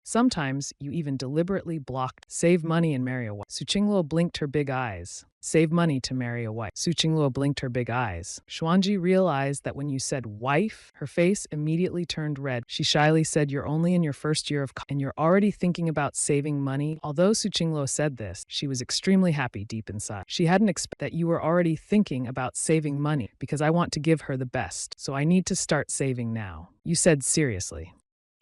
Sometimes you even deliberately blocked. "Save money and marry a wife." Su Qingluo blinked her big eyes. "Save money to marry a wife." Su Qingluo blinked her big eyes. Xuanji realized that when you said wife, her face immediately turned red. She shyly said, "You're only in your first year of and you're already thinking about saving money." Although Su Qingluo said this, she was extremely happy deep inside. She hadn't expected that you were already thinking about saving money, because I want to give her the best, so I need to start saving now. You said seriously.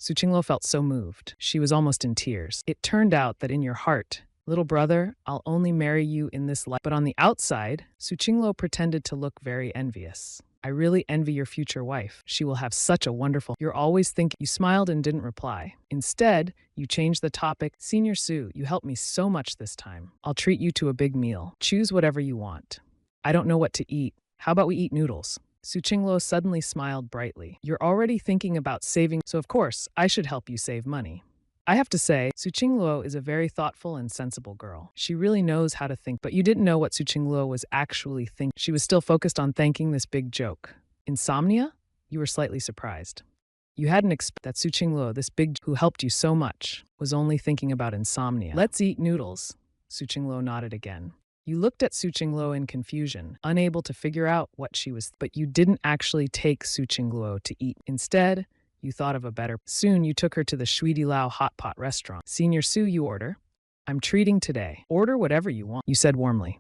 Su Qingluo felt so moved. She was almost in tears. "It turned out that in your heart, little brother, I'll only marry you in this life." But on the outside, Su Qingluo pretended to look very envious. "I really envy your future wife. She will have such a wonderful. You're always thinking." You smiled and didn't reply. Instead, you changed the topic. "Senior Su, you helped me so much this time. I'll treat you to a big meal. Choose whatever you want. I don't know what to eat. How about we eat noodles?" Su Qingluo suddenly smiled brightly. "You're already thinking about saving, so of course, I should help you save money." I have to say, Su Qingluo is a very thoughtful and sensible girl. She really knows how to think, but you didn't know what Su Qingluo was actually thinking. She was still focused on thanking this big joke. Insomnia? You were slightly surprised. You hadn't expected that Su Qingluo, this big who helped you so much, was only thinking about insomnia. "Let's eat noodles." Su Qingluo nodded again. You looked at Su Qingluo in confusion, unable to figure out what she was, but you didn't actually take Su Qingluo to eat. Instead, you thought of a better. Soon you took her to the Shuidi Lao hot pot restaurant. "Senior Su, you order. I'm treating today. Order whatever you want," you said warmly.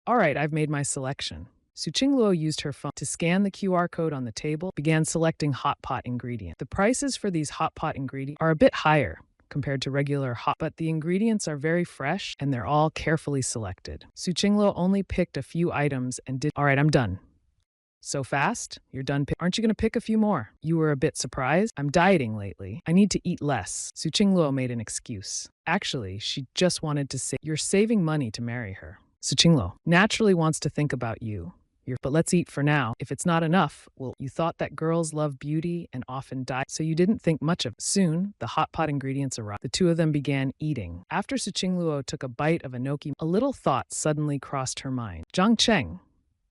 "All right, I've made my selection." Su Qingluo used her phone to scan the QR code on the table, began selecting hot pot ingredients. The prices for these hot pot ingredients are a bit higher compared to regular hot, but the ingredients are very fresh and they're all carefully selected. Su Qingluo only picked a few items and did. "All right, I'm done." "So fast? You're done? Aren't you going to pick a few more?" You were a bit surprised. "I'm dieting lately. I need to eat less." Su Qingluo made an excuse. Actually, she just wanted to say, "You're saving money to marry her." Su Qingluo naturally wants to think about you. But let's eat for now. If it's not enough, well, you thought that girls love beauty and often die, so you didn't think much of it. Soon, the hot pot ingredients arrived. The two of them began eating. After Su Qingluo took a bite of enoki, a little thought suddenly crossed her mind. Zhang Cheng,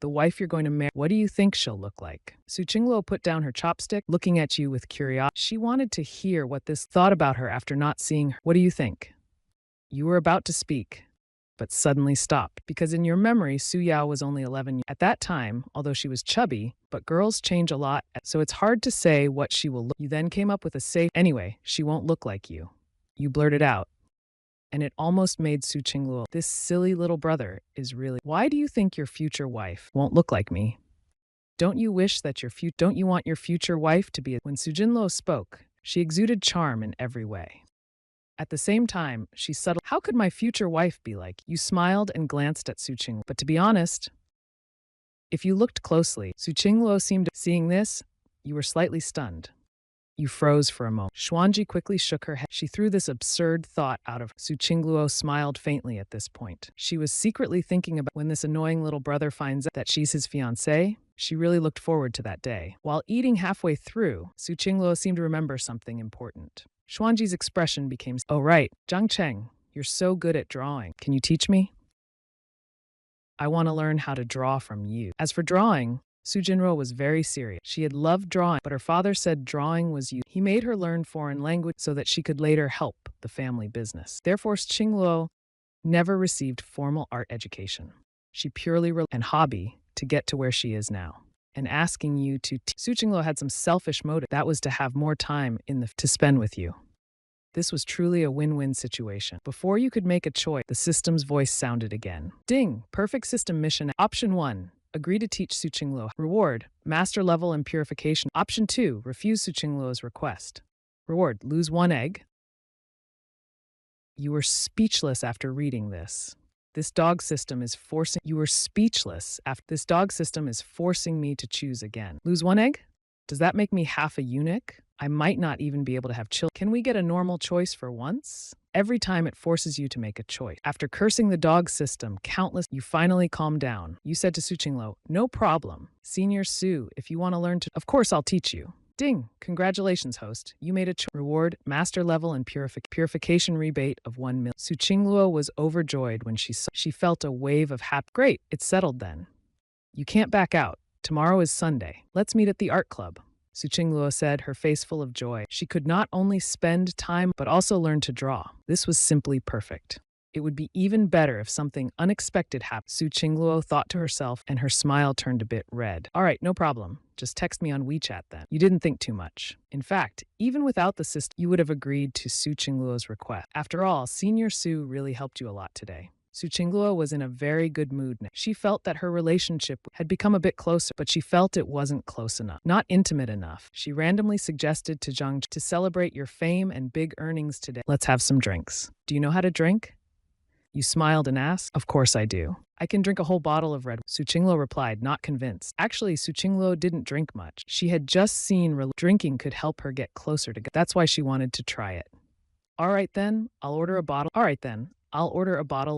the wife you're going to marry, what do you think she'll look like? Su Qingluo put down her chopstick, looking at you with curiosity. She wanted to hear what this thought about her after not seeing her. What do you think? You were about to speak, but suddenly stopped, because in your memory, Su Yao was only 11 at that time, although she was chubby, but girls change a lot, so it's hard to say what she will look. You then came up with a safe, anyway, she won't look like you. You blurted out, and it almost made Su Qingluo, this silly little brother is really, why do you think your future wife won't look like me? Don't you wish that don't you want your future wife to be When Su Jinluo spoke, she exuded charm in every way. At the same time, she subtly, how could my future wife be like? You smiled and glanced at Su Qingluo. But to be honest, if you looked closely, Su Qingluo seemed, seeing this, you were slightly stunned. You froze for a moment. Xuanji quickly shook her head. She threw this absurd thought out of her. Su Qingluo smiled faintly at this point. She was secretly thinking about when this annoying little brother finds out that she's his fiancée. She really looked forward to that day. While eating halfway through, Su Qingluo seemed to remember something important. Xuanji's expression became, oh right, Zhang Cheng, you're so good at drawing. Can you teach me? I want to learn how to draw from you. As for drawing, Su Jinruo was very serious. She had loved drawing, but her father said drawing was you. He made her learn foreign language so that she could later help the family business. Therefore, Qingluo never received formal art education. She purely relied on hobby to get to where she is now. And asking you to Su Qingluo had some selfish motive. That was to have more time to spend with you. This was truly a win-win situation. Before you could make a choice, the system's voice sounded again. Ding! Perfect system mission. Option 1. Agree to teach Su Qingluo. Reward: master level and purification. Option 2. Refuse Su Qingluo's request. Reward: lose 1 egg. You were speechless after reading this. This dog system is forcing me to choose again. Lose 1 egg? Does that make me half a eunuch? I might not even be able to have children. Can we get a normal choice for once? Every time it forces you to make a choice. After cursing the dog system you finally calmed down. You said to Su Qingluo, no problem. Senior Su, if you want to learn of course I'll teach you. Ding! Congratulations, host. You made a choice. Reward: master level and purification rebate of 1 million. Su Qingluo was overjoyed when she felt a wave of happiness. Great, it's settled then. You can't back out. Tomorrow is Sunday. Let's meet at the art club. Su Qingluo said, her face full of joy. She could not only spend time, but also learn to draw. This was simply perfect. It would be even better if something unexpected happened. Su Qingluo thought to herself, and her smile turned a bit red. All right, no problem. Just text me on WeChat then. You didn't think too much. In fact, even without the system, you would have agreed to Su Qingluo's request. After all, Senior Su really helped you a lot today. Su Qingluo was in a very good mood now. She felt that her relationship had become a bit closer, but she felt it wasn't close enough, not intimate enough. She randomly suggested to Zhang to celebrate your fame and big earnings today. Let's have some drinks. Do you know how to drink? You smiled and asked. Of course I do. I can drink a whole bottle of red. Su Qingluo replied, not convinced. Actually, Su Qingluo didn't drink much. She had just seen drinking could help her get closer to God. That's why she wanted to try it. All right then, I'll order a bottle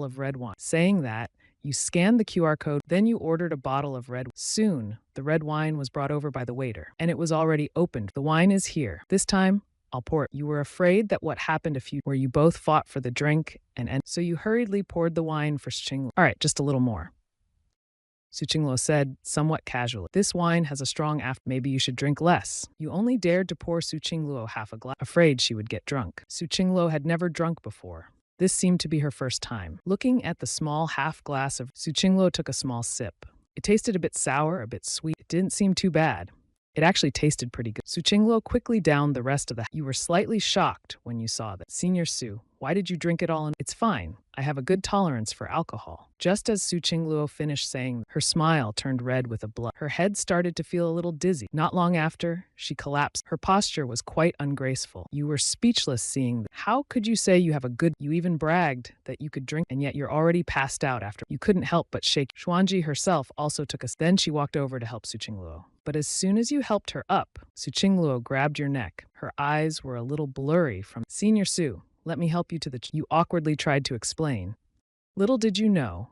of red wine. Saying that, you scanned the QR code, then you ordered a bottle of red. Soon, the red wine was brought over by the waiter, and it was already opened. The wine is here. This time, I'll pour it. You were afraid that what happened where you both fought for the drink, and so you hurriedly poured the wine for Qingluo. All right, just a little more. Su Qingluo said, somewhat casually. This wine has a strong maybe you should drink less. You only dared to pour Su Qingluo half a glass, afraid she would get drunk. Su Qingluo had never drunk before. This seemed to be her first time. Looking at the small half glass of Su Qingluo took a small sip. It tasted a bit sour, a bit sweet. It didn't seem too bad. It actually tasted pretty good. Su Qingluo quickly downed the rest of You were slightly shocked when you saw that. Senior Su, why did you drink it all? It's fine. I have a good tolerance for alcohol. Just as Su Qingluo finished saying, her smile turned red with a blush. Her head started to feel a little dizzy. Not long after, she collapsed. Her posture was quite ungraceful. You were speechless seeing that. How could you say you have a good... You even bragged that you could drink, and yet you're already passed out after... You couldn't help but shake. Xuanji herself also took a... Then she walked over to help Su Qingluo. But as soon as you helped her up, Su Qingluo grabbed your neck. Her eyes were a little blurry from... Senior Su, let me help you to the... You awkwardly tried to explain. Little did you know,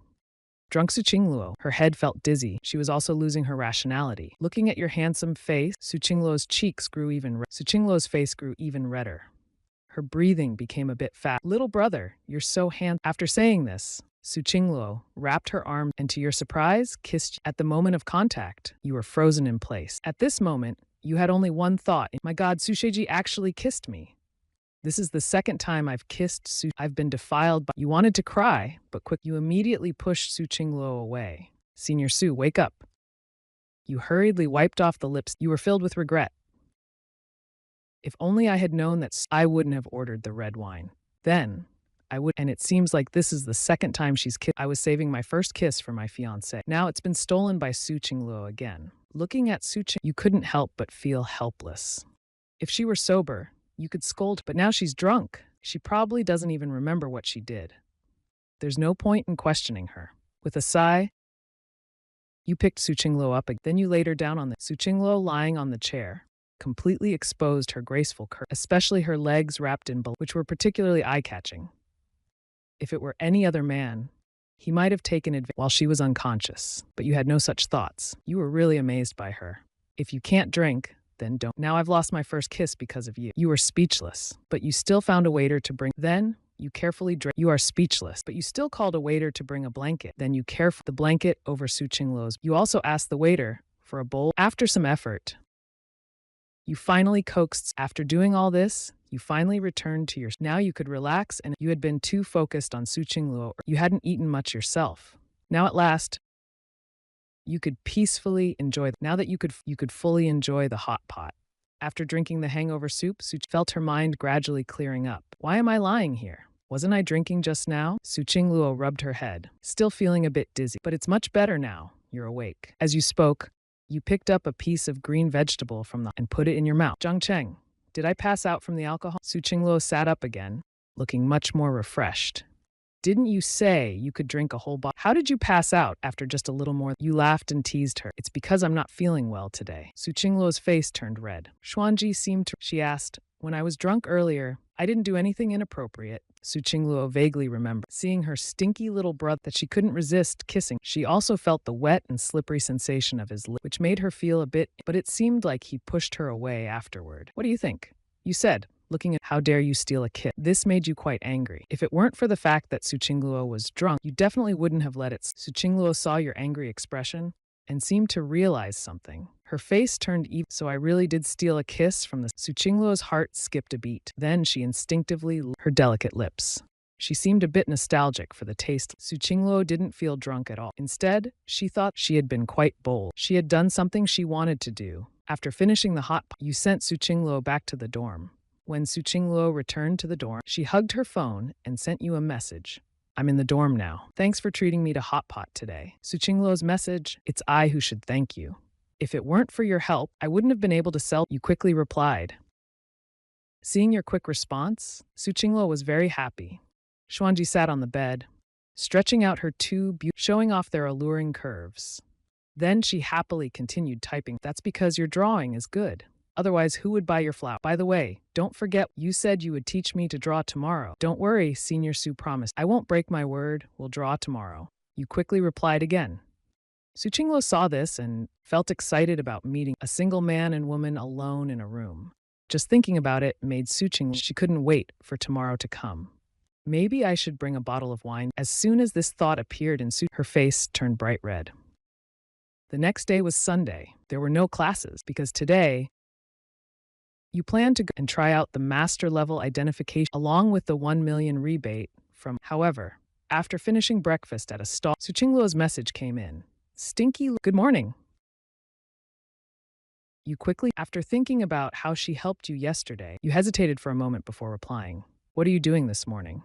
Drunk Su Qingluo. Her head felt dizzy. She was also losing her rationality. Looking at your handsome face, Su Qingluo's cheeks grew even red. Su Qingluo's face grew even redder. Her breathing became a bit fast. Little brother, you're so handsome. After saying this, Su Qingluo wrapped her arm and, to your surprise, kissed you. At the moment of contact, you were frozen in place. At this moment, you had only one thought. My God, Su Sheiji actually kissed me. This is the second time I've kissed Su. I've been defiled by. You wanted to cry, but quick, you immediately pushed Su Qingluo away. Senior Su, wake up. You hurriedly wiped off the lips. You were filled with regret. If only I had known that I wouldn't have ordered the red wine. Then I would. And it seems like this is the second time she's kissed. I was saving my first kiss for my fiancé. Now it's been stolen by Su Qingluo again. Looking at Su Qing, you couldn't help but feel helpless. If she were sober, you could scold, but now she's drunk. She probably doesn't even remember what she did. There's no point in questioning her. With a sigh, you picked Su Qingluo up. Then you laid her down on the. Su Qingluo, lying on the chair, completely exposed her graceful curve, especially her legs wrapped in which were particularly eye-catching. If it were any other man, he might have taken advantage while she was unconscious, but you had no such thoughts. You were really amazed by her. If you can't drink, then don't. Now I've lost my first kiss because of you. You were speechless, but you still found a waiter to bring. Then you carefully drank. You are speechless, but you still called a waiter to bring a blanket. Then you carefully the blanket over Su Qingluo's. You also asked the waiter for a bowl. After some effort, you finally coaxed. After doing all this, you finally returned to your. Now you could relax, and you had been too focused on Su Qingluo. You hadn't eaten much yourself. Now at last, you could peacefully enjoy. Now that you could fully enjoy the hot pot. After drinking the hangover soup, Su felt her mind gradually clearing up. Why am I lying here? Wasn't I drinking just now? Su Qingluo rubbed her head, still feeling a bit dizzy. But it's much better now. You're awake. As you spoke, you picked up a piece of green vegetable from the and put it in your mouth. Zhang Cheng, did I pass out from the alcohol? Su Qingluo sat up again, looking much more refreshed. Didn't you say you could drink a whole bottle? How did you pass out after just a little more? You laughed and teased her. It's because I'm not feeling well today. Su Qingluo's face turned red. Xuanji seemed to. She asked, when I was drunk earlier, I didn't do anything inappropriate. Su Qingluo vaguely remembered seeing her stinky little brother that she couldn't resist kissing. She also felt the wet and slippery sensation of his lip, which made her feel a bit, but it seemed like he pushed her away afterward. What do you think? You said, looking at how dare you steal a kiss. This made you quite angry. If it weren't for the fact that Su Qingluo was drunk, you definitely wouldn't have let it. Su Qingluo saw your angry expression and seemed to realize something. Her face turned even. So I really did steal a kiss from the. Su Qingluo's heart skipped a beat. Then she instinctively her delicate lips. She seemed a bit nostalgic for the taste. Su Qingluo didn't feel drunk at all. Instead, she thought she had been quite bold. She had done something she wanted to do. After finishing the hot pot, you sent Su Qingluo back to the dorm. When Su Qingluo returned to the dorm, she hugged her phone and sent you a message. I'm in the dorm now. Thanks for treating me to hot pot today. Su Qingluo's message, it's I who should thank you. If it weren't for your help, I wouldn't have been able to sell. You quickly replied. Seeing your quick response, Su Qingluo was very happy. Xuanji sat on the bed, stretching out her showing off their alluring curves. Then she happily continued typing. That's because your drawing is good. Otherwise, who would buy your flower? By the way, don't forget, you said you would teach me to draw tomorrow. Don't worry, Senior Su promised. I won't break my word. We'll draw tomorrow. You quickly replied again. Su Qingluo saw this and felt excited about meeting a single man and woman alone in a room. Just thinking about it made Su Qingluo. She couldn't wait for tomorrow to come. Maybe I should bring a bottle of wine. As soon as this thought appeared in her face turned bright red. The next day was Sunday. There were no classes because today, you planned to go and try out the master level identification along with the 1 million rebate from. However, after finishing breakfast at a stall, Su Qingluo's message came in. Stinky, good morning. You quickly, after thinking about how she helped you yesterday, you hesitated for a moment before replying. What are you doing this morning?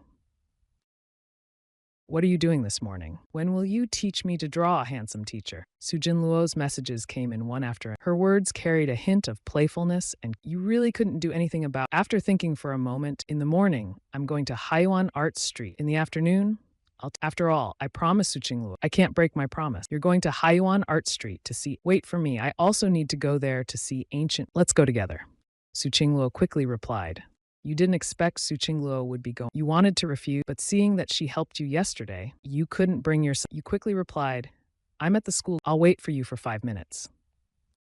What are you doing this morning? When will you teach me to draw, handsome teacher? Su Jinluo's messages came in one after. Her words carried a hint of playfulness, and you really couldn't do anything about. After thinking for a moment, in the morning, I'm going to Haiyuan Art Street. In the afternoon, after all, I promise Su Qingluo. I can't break my promise. You're going to Haiyuan Art Street to see. Wait for me. I also need to go there to see ancient. Let's go together. Su Qingluo quickly replied. You didn't expect Su Qingluo would be going. You wanted to refuse, but seeing that she helped you yesterday, you couldn't bring yourself. You quickly replied, I'm at the school. I'll wait for you for 5 minutes.